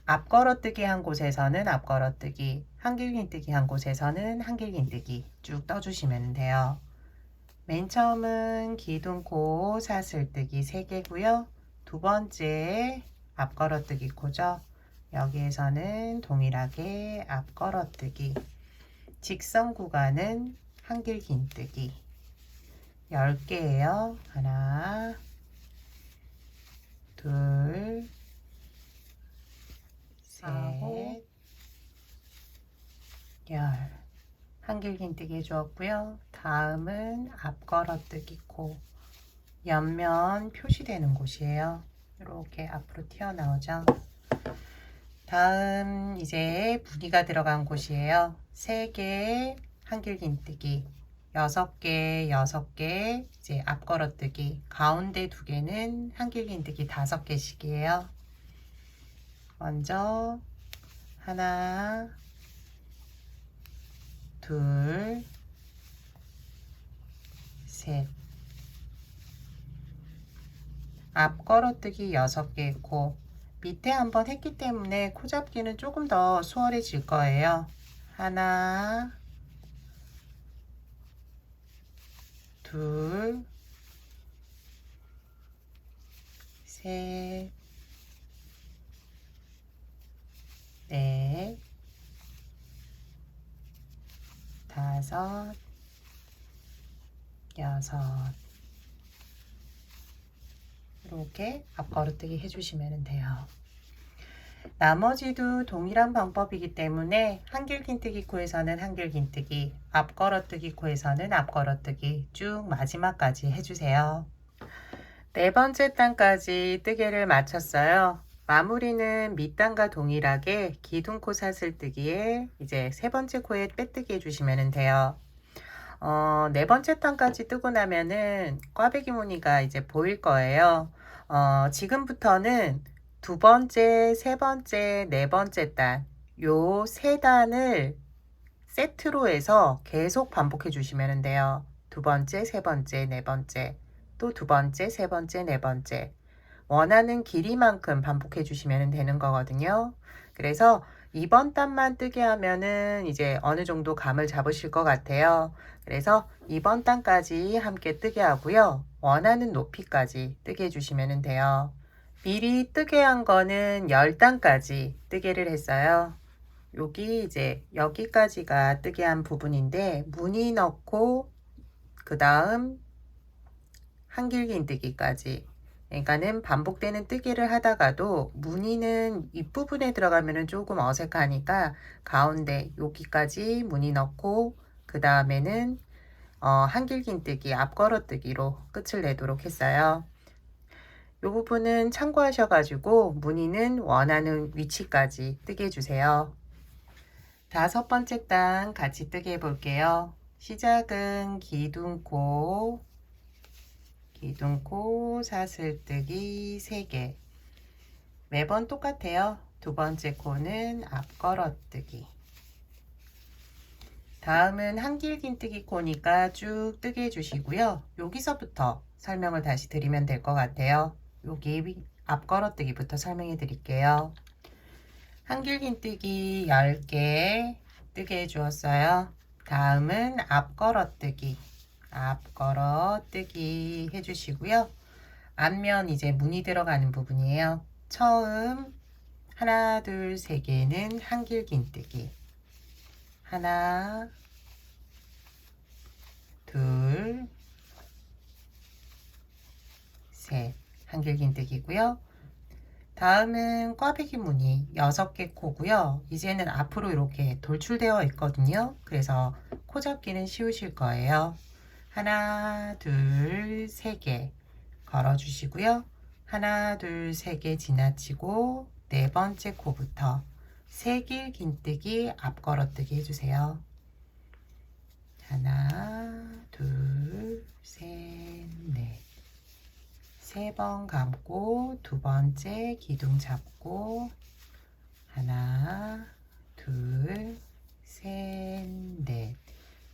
앞걸어뜨기 한 곳에서는 앞걸어뜨기, 한길긴뜨기 한 곳에서는 한길긴뜨기 쭉 떠주시면 돼요. 맨 처음은 기둥코 사슬뜨기 3개고요. 두 번째 앞걸어뜨기 코죠. 여기에서는 동일하게 앞걸어뜨기, 직선 구간은 한길긴뜨기 10개예요. 하나, 둘, 셋, 열. 한길긴뜨기 해주었고요. 다음은 앞걸어뜨기 코, 옆면 표시되는 곳이에요. 이렇게 앞으로 튀어나오죠. 다음 이제 무늬가 들어간 곳이에요. 3개 한길긴뜨기, 6개, 6개 이제 앞걸어뜨기, 가운데 2개는 한길긴뜨기 5개씩이에요. 먼저 하나, 둘, 셋. 앞걸어뜨기 6개 코, 밑에 한번 했기 때문에 코 잡기는 조금 더 수월해질 거예요. 하나, 둘, 셋, 넷, 5, 6. 이렇게 앞걸어뜨기 해주시면 돼요. 나머지도 동일한 방법이기 때문에 한길긴뜨기 코에서는 한길긴뜨기, 앞걸어뜨기 코에서는 앞걸어뜨기 쭉 마지막까지 해주세요. 4번째 단까지 뜨개를 마쳤어요. 마무리는 밑단과 동일하게 기둥코 사슬뜨기에 이제 3번째 코에 빼뜨기 해주시면 돼요. 4번째 단까지 뜨고 나면은 꽈배기 무늬가 이제 보일 거예요. 지금부터는 2번째, 3번째, 4번째 단, 요 3단을 세트로 해서 계속 반복해 주시면 돼요. 2번째, 3번째, 4번째, 또 2번째, 3번째, 4번째. 원하는 길이만큼 반복해 주시면 되는 거거든요. 그래서 2번 단만 뜨게 하면은 이제 어느 정도 감을 잡으실 것 같아요. 그래서 2번 단까지 함께 뜨게 하고요. 원하는 높이까지 뜨게 해주시면 돼요. 미리 뜨게 한 거는 10단까지 뜨개를 했어요. 여기 이제 여기까지가 뜨게 한 부분인데 무늬 넣고 그 다음 한길긴뜨기까지, 그러니까는 반복되는 뜨개를 하다가도 무늬는 윗부분에 들어가면 조금 어색하니까 가운데 여기까지 무늬 넣고 그 다음에는 한길긴뜨기 앞걸어뜨기로 끝을 내도록 했어요. 이 부분은 참고하셔가지고 무늬는 원하는 위치까지 뜨게 해주세요. 5번째 단 같이 뜨게 해볼게요. 시작은 기둥코, 기둥코 사슬뜨기 3개. 매번 똑같아요. 2번째 코는 앞걸어뜨기. 다음은 한길긴뜨기 코니까 쭉 뜨게 해주시고요. 여기서부터 설명을 다시 드리면 될 것 같아요. 여기 앞걸어뜨기부터 설명해 드릴게요. 한길긴뜨기 10개 뜨게 해주었어요. 다음은 앞걸어뜨기, 앞걸어뜨기 해주시고요. 앞면 이제 무늬 들어가는 부분이에요. 처음 하나, 둘, 3개는 한길긴뜨기. 하나, 둘, 셋. 한길긴뜨기고요. 다음은 꽈배기 무늬 6개 코고요. 이제는 앞으로 이렇게 돌출되어 있거든요. 그래서 코 잡기는 쉬우실 거예요. 하나, 둘, 3개 걸어주시고요. 하나, 둘, 3개 지나치고 4번째 코부터 세길 긴뜨기 앞걸어뜨기 해주세요. 하나, 둘, 셋, 넷. 3번 감고 두 번째 기둥 잡고 하나, 둘, 셋, 넷.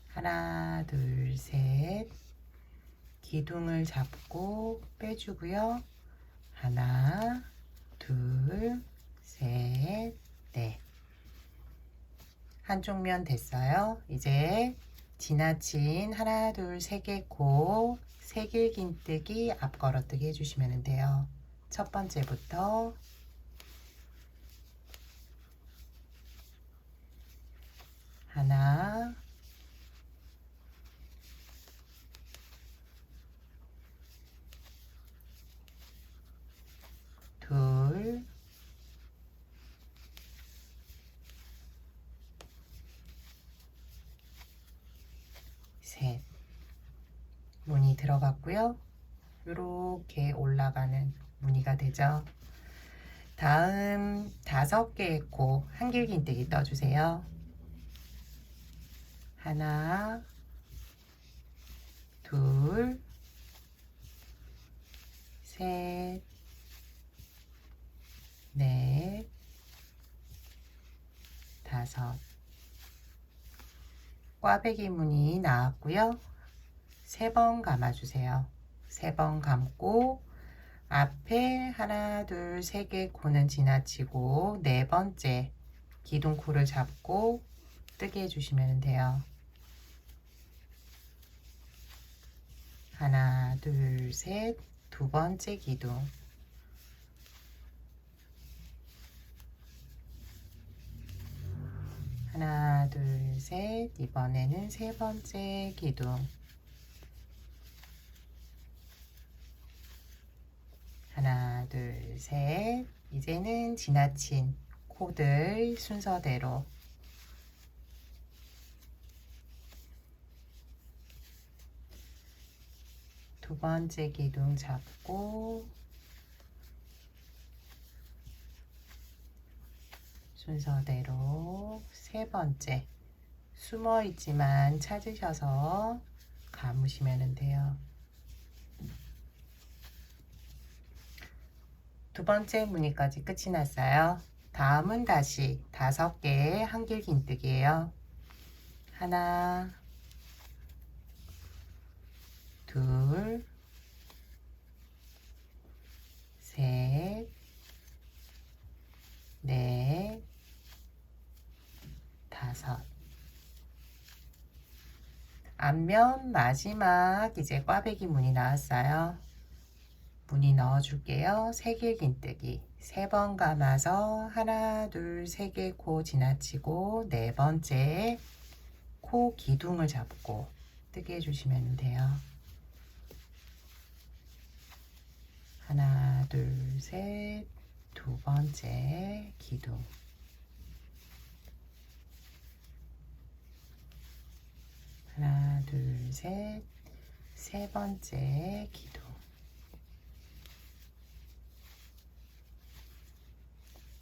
하나, 둘, 셋. 기둥을 잡고 빼주고요. 하나, 둘, 셋, 넷. 한쪽 면 됐어요. 이제 지나친 하나, 둘, 세 개 코, 세길 긴뜨기, 앞걸어뜨기 해주시면 돼요. 첫 번째부터 하나, 둘, 셋. 무늬 들어갔고요. 이렇게 올라가는 무늬가 되죠. 다음 5개의 코 한길 긴뜨기 떠주세요. 하나, 둘, 셋, 넷, 5. 꽈배기 무늬 나왔고요. 3번 감아주세요. 3번 감고 앞에 하나, 둘, 3개 코는 지나치고 4번째 기둥코를 잡고 뜨게 해주시면 돼요. 하나, 둘, 셋. 2번째 기둥. 하나, 둘, 셋. 이번에는 3번째 기둥. 하나, 둘, 셋. 이제는 지나친 코들 순서대로 두 번째 기둥 잡고 순서대로 3번째 숨어 있지만 찾으셔서 감으시면 돼요. 2번째 무늬까지 끝이 났어요. 다음은 다시 5개의 한길 긴뜨기예요. 하나, 둘, 셋, 넷, 5. 앞면 마지막 이제 꽈배기 무늬 나왔어요. 무늬 넣어줄게요. 세길 긴뜨기 3번 감아서 하나, 둘, 3개 코 지나치고 4번째 코 기둥을 잡고 뜨게 해주시면 돼요. 하나, 둘, 셋. 2번째 기둥. 하나, 둘, 셋. 3번째 기둥.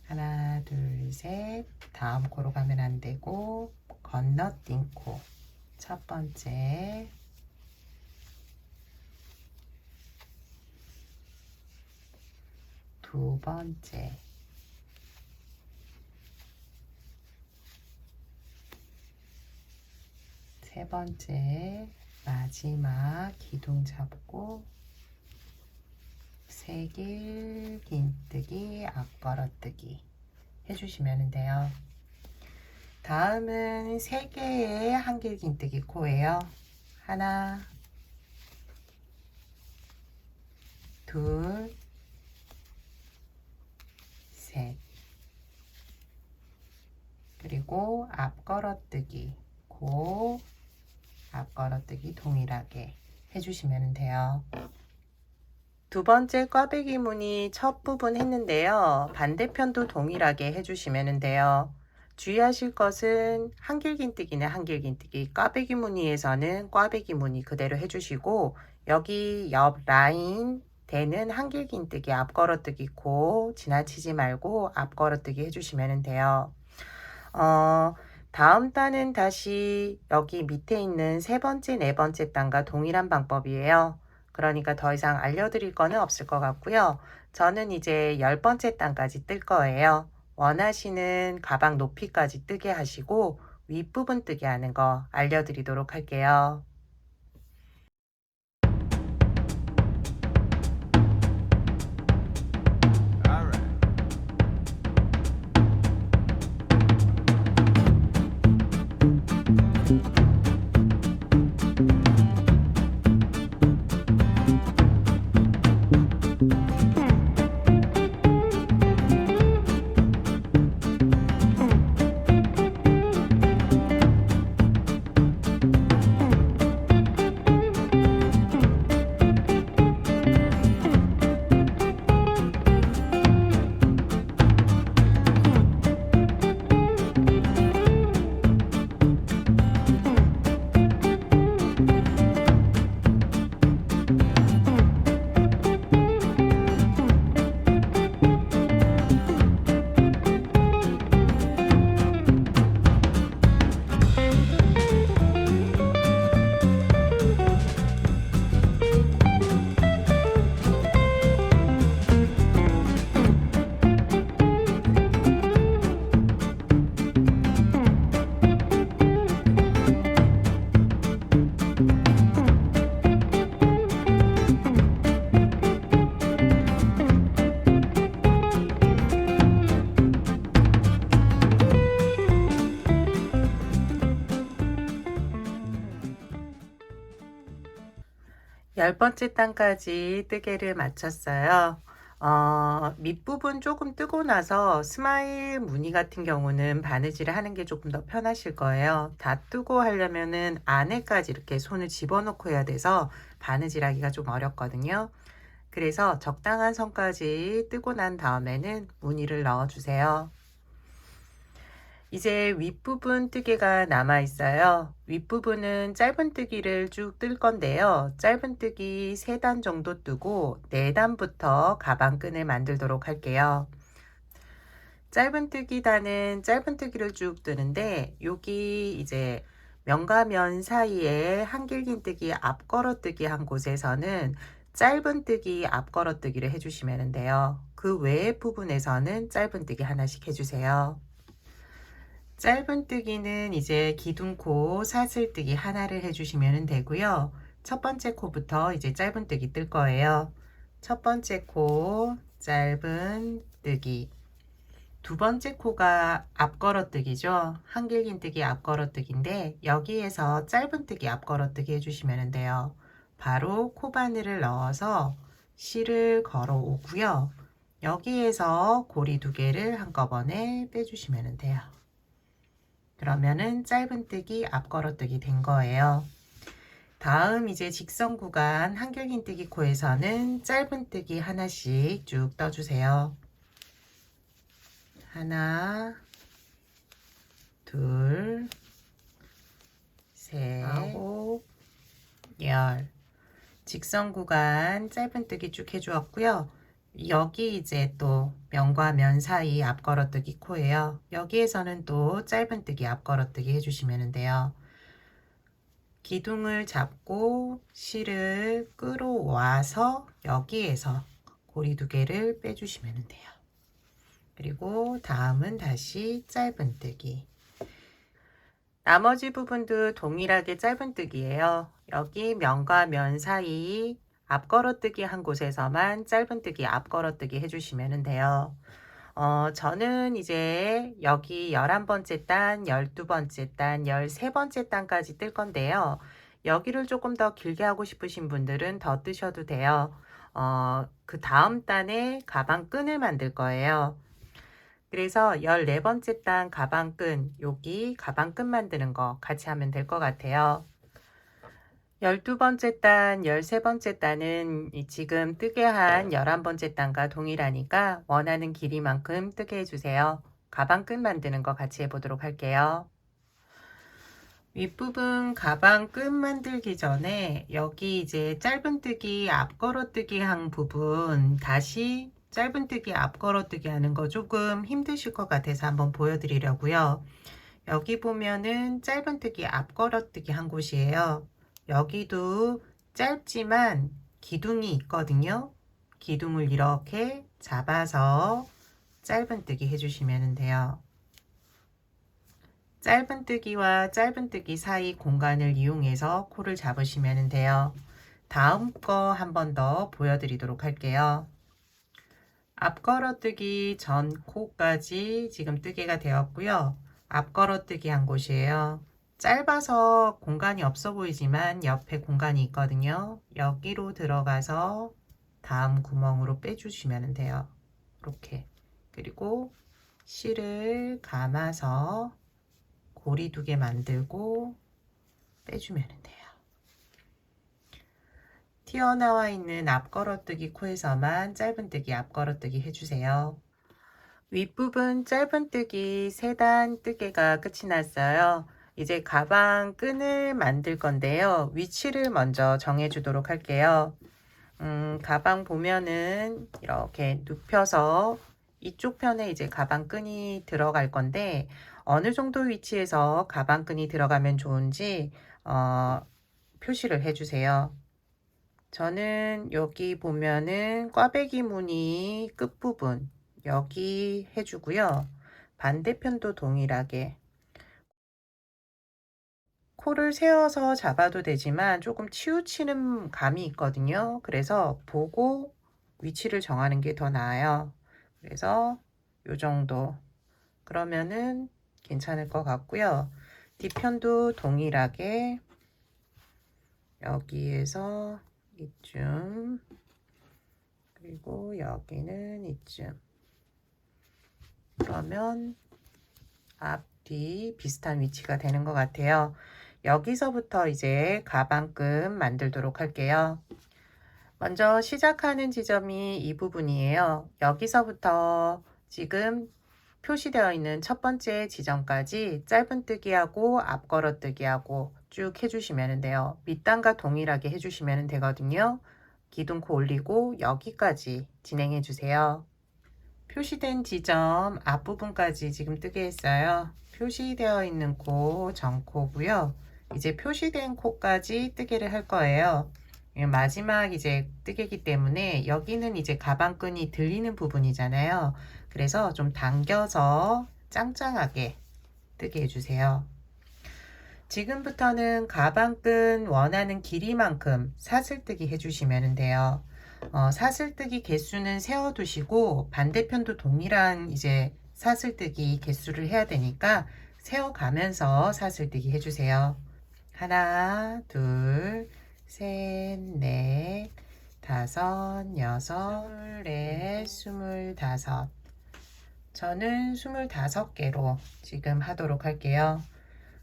하나, 둘, 셋. 다음 코로 가면 안 되고 건너뛴 코. 첫 번째, 두 번째, 세 번째, 마지막 기둥 잡고 세길 긴뜨기, 앞걸어뜨기 해주시면 돼요. 다음은 3개의 한길 긴뜨기 코예요. 하나, 둘, 셋. 그리고 앞걸어뜨기 코, 앞걸어뜨기 동일하게 해주시면 돼요. 2번째 꽈배기 무늬 첫 부분 했는데요. 반대편도 동일하게 해주시면 돼요. 주의하실 것은 한길 긴뜨기는 한길 긴뜨기, 꽈배기 무늬에서는 꽈배기 무늬 그대로 해주시고 여기 옆 라인 대는 한길 긴뜨기, 앞걸어뜨기 코 지나치지 말고 앞걸어뜨기 해주시면 돼요. 다음 단은 다시 여기 밑에 있는 세 번째, 네 번째 단과 동일한 방법이에요. 그러니까 더 이상 알려드릴 거는 없을 것 같고요. 저는 이제 10번째 단까지 뜰 거예요. 원하시는 가방 높이까지 뜨게 하시고 윗부분 뜨게 하는 거 알려드리도록 할게요. 열 번째 단까지 뜨개를 마쳤어요. 밑부분 조금 뜨고 나서 스마일 무늬 같은 경우는 바느질을 하는 게 조금 더 편하실 거예요. 다 뜨고 하려면은 안에까지 이렇게 손을 집어넣고 해야 돼서 바느질 하기가 좀 어렵거든요. 그래서 적당한 선까지 뜨고 난 다음에는 무늬를 넣어 주세요. 이제 윗부분 뜨개가 남아 있어요. 윗부분은 짧은 뜨기를 쭉 뜰 건데요. 짧은 뜨기 3단 정도 뜨고 4단부터 가방끈을 만들도록 할게요. 짧은 뜨기 단은 짧은 뜨기를 쭉 뜨는데 여기 이제 면과 면 사이에 한길긴 뜨기 앞걸어 뜨기 한 곳에서는 짧은 뜨기 앞걸어 뜨기를 해주시면 돼요. 그 외의 부분에서는 짧은 뜨기 하나씩 해주세요. 짧은 뜨기는 이제 기둥코 사슬뜨기 하나를 해주시면 되고요. 첫 번째 코부터 이제 짧은 뜨기 뜰 거예요. 첫 번째 코 짧은 뜨기, 두 번째 코가 앞걸어뜨기죠. 한길긴 뜨기 앞걸어뜨기인데 여기에서 짧은 뜨기 앞걸어뜨기 해주시면 돼요. 바로 코바늘을 넣어서 실을 걸어 오고요. 여기에서 고리 2개를 한꺼번에 빼주시면 돼요. 그러면은 짧은 뜨기 앞걸어뜨기 된 거예요. 다음 이제 직선 구간 한길긴 뜨기 코에서는 짧은 뜨기 하나씩 쭉 떠주세요. 하나, 둘, 셋, 아홉, 열. 직선 구간 짧은 뜨기 쭉 해주었고요. 여기 이제 또 면과 면 사이 앞걸어뜨기 코예요. 여기에서는 또 짧은 뜨기 앞걸어뜨기 해주시면 돼요. 기둥을 잡고 실을 끌어와서 여기에서 고리 2개를 빼주시면 돼요. 그리고 다음은 다시 짧은 뜨기. 나머지 부분도 동일하게 짧은 뜨기예요. 여기 면과 면 사이 앞걸어뜨기 한 곳에서만 짧은 뜨기 앞걸어뜨기 해주시면 돼요. 저는 이제 여기 11번째 단, 12번째 단, 13번째 단까지 뜰 건데요. 여기를 조금 더 길게 하고 싶으신 분들은 더 뜨셔도 돼요. 그 다음 단에 가방끈을 만들 거예요. 그래서 14번째 단 가방끈, 여기 가방끈 만드는 거 같이 하면 될 것 같아요. 12번째 단, 13번째 단은 지금 뜨게 한 11번째 단과 동일하니까 원하는 길이만큼 뜨게 해주세요. 가방끈 만드는 거 같이 해보도록 할게요. 윗부분 가방끈 만들기 전에 여기 이제 짧은 뜨기 앞걸어 뜨기 한 부분 다시 짧은뜨기 앞걸어뜨기 하는 거 조금 힘드실 것 같아서 한번 보여드리려고요. 여기 보면은 짧은뜨기 앞걸어뜨기 한 곳이에요. 여기도 짧지만 기둥이 있거든요. 기둥을 이렇게 잡아서 짧은뜨기 해주시면 돼요. 짧은뜨기와 짧은뜨기 사이 공간을 이용해서 코를 잡으시면 돼요. 다음 거 한 번 더 보여드리도록 할게요. 앞걸어뜨기 전 코까지 지금 뜨개가 되었고요. 앞걸어뜨기 한 곳이에요. 짧아서 공간이 없어 보이지만 옆에 공간이 있거든요. 여기로 들어가서 다음 구멍으로 빼주시면 돼요. 이렇게. 그리고 실을 감아서 고리 2개 만들고 빼주면 돼요. 튀어나와 있는 앞걸어뜨기 코에서만 짧은뜨기 앞걸어뜨기 해주세요. 윗부분 짧은뜨기 3단 뜨개가 끝이 났어요. 이제 가방 끈을 만들 건데요. 위치를 먼저 정해 주도록 할게요. 가방 보면은 이렇게 눕혀서 이쪽 편에 이제 가방 끈이 들어갈 건데 어느 정도 위치에서 가방 끈이 들어가면 좋은지 표시를 해 주세요. 저는 여기 보면은 꽈배기 무늬 끝부분 여기 해주고요. 반대편도 동일하게 코를 세워서 잡아도 되지만 조금 치우치는 감이 있거든요. 그래서 보고 위치를 정하는 게 더 나아요. 그래서 요 정도 그러면은 괜찮을 것 같고요. 뒤편도 동일하게 여기에서 이쯤 그리고 여기는 이쯤 그러면 앞뒤 비슷한 위치가 되는 것 같아요. 여기서부터 이제 가방끈 만들도록 할게요. 먼저 시작하는 지점이 이 부분이에요. 여기서부터 지금 표시되어 있는 첫 번째 지점까지 짧은뜨기하고 앞걸어뜨기하고 쭉 해주시면 돼요. 밑단과 동일하게 해주시면 되거든요. 기둥코 올리고 여기까지 진행해 주세요. 표시된 지점 앞부분까지 지금 뜨게 했어요. 표시되어 있는 코 전코고요. 이제 표시된 코까지 뜨개를 할 거예요. 마지막 이제 뜨개기 때문에 여기는 이제 가방끈이 들리는 부분이잖아요. 그래서 좀 당겨서 짱짱하게 뜨게 해주세요. 지금부터는 가방끈 원하는 길이만큼 사슬뜨기 해주시면 돼요. 사슬뜨기 개수는 세워두시고 반대편도 동일한 이제 사슬뜨기 개수를 해야 되니까 세워가면서 사슬뜨기 해주세요. 하나, 둘, 셋, 넷, 다섯, 여섯, 스물넷, 25. 저는 25개로 지금 하도록 할게요.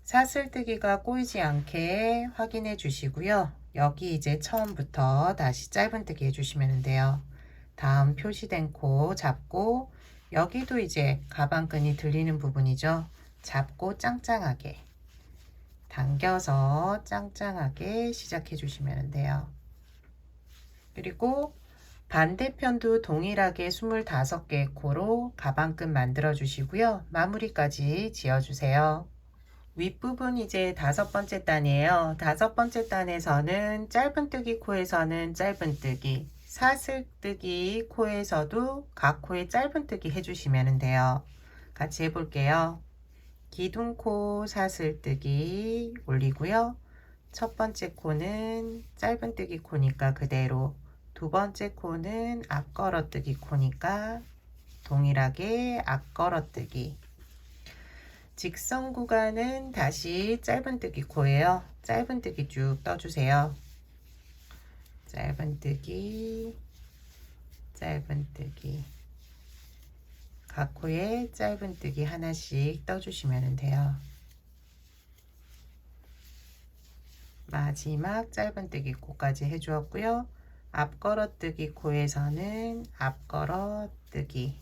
사슬뜨기가 꼬이지 않게 확인해 주시고요. 여기 이제 처음부터 다시 짧은뜨기 해주시면 돼요. 다음 표시된 코 잡고 여기도 이제 가방끈이 들리는 부분이죠. 잡고 짱짱하게 당겨서 짱짱하게 시작해 주시면 돼요. 그리고 반대편도 동일하게 25개 코로 가방끈 만들어 주시고요. 마무리까지 지어 주세요. 윗부분 이제 5번째 단이에요. 5번째 단에서는 짧은뜨기 코에서는 짧은뜨기, 사슬뜨기 코에서도 각 코에 짧은뜨기 해주시면 돼요. 같이 해볼게요. 기둥코 사슬뜨기 올리고요. 첫 번째 코는 짧은뜨기 코니까 그대로, 두 번째 코는 앞걸어뜨기 코니까 동일하게 앞걸어뜨기, 직선 구간은 다시 짧은뜨기 코예요. 짧은뜨기 쭉 떠주세요. 짧은뜨기, 짧은뜨기. 각 코에 짧은뜨기 하나씩 떠주시면 돼요. 마지막 짧은뜨기 코까지 해주었고요. 앞걸어뜨기 코에서는 앞걸어뜨기.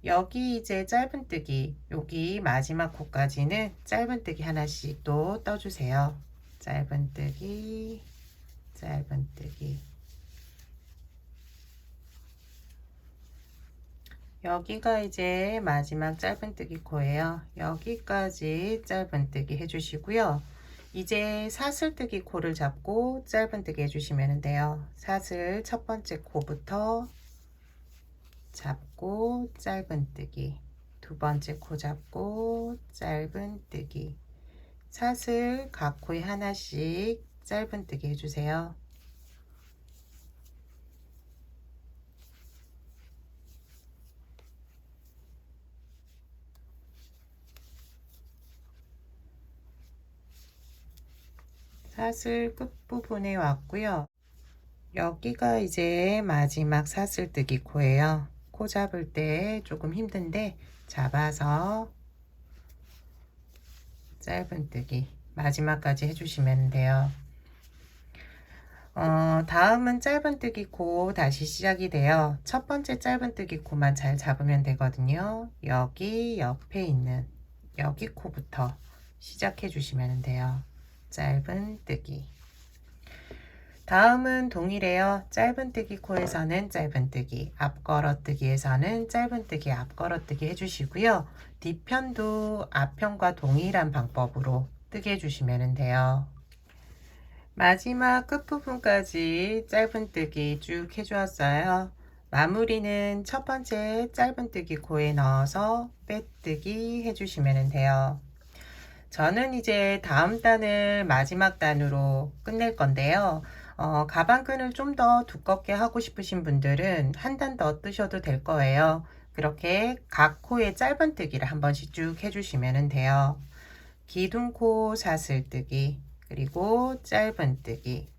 여기 이제 짧은뜨기, 여기 마지막 코까지는 짧은뜨기 하나씩 또 떠주세요. 짧은뜨기, 짧은뜨기. 여기가 이제 마지막 짧은뜨기 코예요. 여기까지 짧은뜨기 해주시고요. 이제 사슬뜨기 코를 잡고 짧은뜨기 해주시면 돼요. 사슬 첫 번째 코부터 잡고 짧은뜨기, 두 번째 코 잡고 짧은뜨기, 사슬 각 코에 하나씩 짧은뜨기 해주세요. 사슬 끝부분에 왔고요. 여기가 이제 마지막 사슬뜨기 코예요. 코 잡을 때 조금 힘든데 잡아서 짧은뜨기 마지막까지 해주시면 돼요. 다음은 짧은뜨기 코 다시 시작이 돼요. 첫 번째 짧은뜨기 코만 잘 잡으면 되거든요. 여기 옆에 있는 여기 코부터 시작해 주시면 돼요. 짧은뜨기. 다음은 동일해요. 짧은뜨기 코에서는 짧은뜨기, 앞걸어뜨기에서는 짧은뜨기, 앞걸어뜨기 해주시고요. 뒤편도 앞편과 동일한 방법으로 뜨게 해주시면 돼요. 마지막 끝부분까지 짧은뜨기 쭉 해주었어요. 마무리는 첫 번째 짧은뜨기 코에 넣어서 빼뜨기 해주시면 돼요. 저는 이제 다음 단을 마지막 단으로 끝낼 건데요. 가방끈을 좀 더 두껍게 하고 싶으신 분들은 한 단 더 뜨셔도 될 거예요. 그렇게 각 코에 짧은뜨기를 한 번씩 쭉 해주시면 돼요. 기둥코 사슬뜨기, 그리고 짧은뜨기.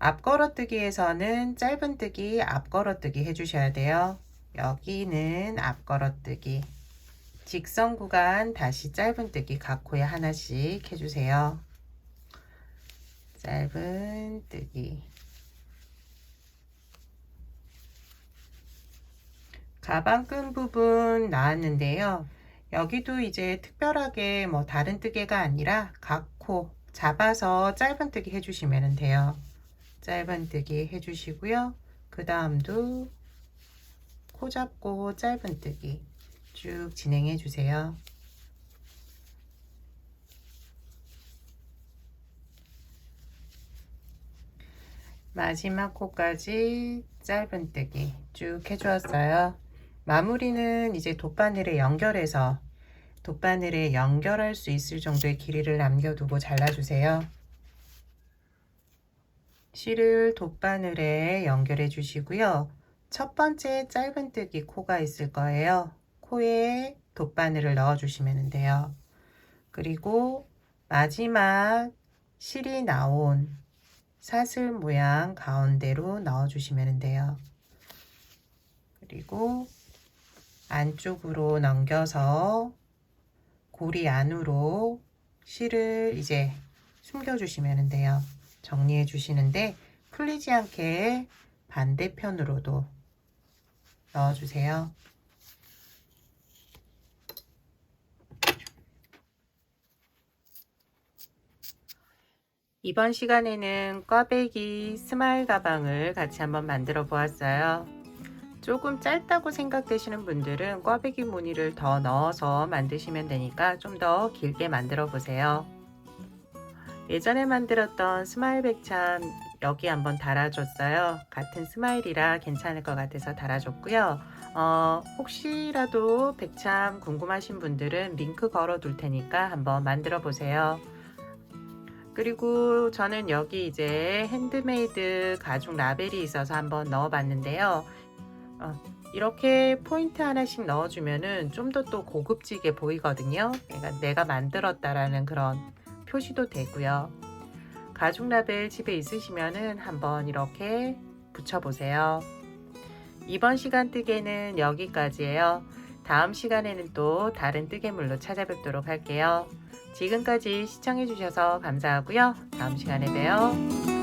앞걸어뜨기에서는 짧은뜨기, 앞걸어뜨기 해주셔야 돼요. 여기는 앞걸어뜨기. 직선 구간 다시 짧은뜨기 각 코에 하나씩 해주세요. 짧은뜨기. 가방끈 부분 나왔는데요. 여기도 이제 특별하게 뭐 다른 뜨개가 아니라 각 코 잡아서 짧은뜨기 해주시면 돼요. 짧은뜨기 해주시고요. 그 다음도 코 잡고 짧은뜨기 쭉 진행해 주세요. 마지막 코까지 짧은뜨기 쭉 해주었어요. 마무리는 이제 돗바늘에 연결해서 돗바늘에 연결할 수 있을 정도의 길이를 남겨두고 잘라주세요. 실을 돗바늘에 연결해 주시고요. 첫 번째 짧은뜨기 코가 있을 거예요. 코에 돗바늘을 넣어 주시면 돼요. 그리고 마지막 실이 나온 사슬 모양 가운데로 넣어 주시면 돼요. 그리고 안쪽으로 넘겨서 고리 안으로 실을 이제 숨겨 주시면 돼요. 정리해 주시는데 풀리지 않게 반대편으로도 넣어 주세요. 이번 시간에는 꽈배기 스마일 가방을 같이 한번 만들어 보았어요. 조금 짧다고 생각되시는 분들은 꽈배기 무늬를 더 넣어서 만드시면 되니까 좀 더 길게 만들어 보세요. 예전에 만들었던 스마일 백참 여기 한번 달아줬어요. 같은 스마일이라 괜찮을 것 같아서 달아줬고요. 혹시라도 백참 궁금하신 분들은 링크 걸어 둘 테니까 한번 만들어 보세요. 그리고 저는 여기 이제 핸드메이드 가죽 라벨이 있어서 한번 넣어 봤는데요. 이렇게 포인트 하나씩 넣어주면은 좀 더 또 고급지게 보이거든요. 그러니까 내가 만들었다라는 그런 표시도 되고요. 가죽 라벨 집에 있으시면은 한번 이렇게 붙여보세요. 이번 시간 뜨개는 여기까지예요. 다음 시간에는 또 다른 뜨개물로 찾아뵙도록 할게요. 지금까지 시청해주셔서 감사하고요. 다음 시간에 봬요.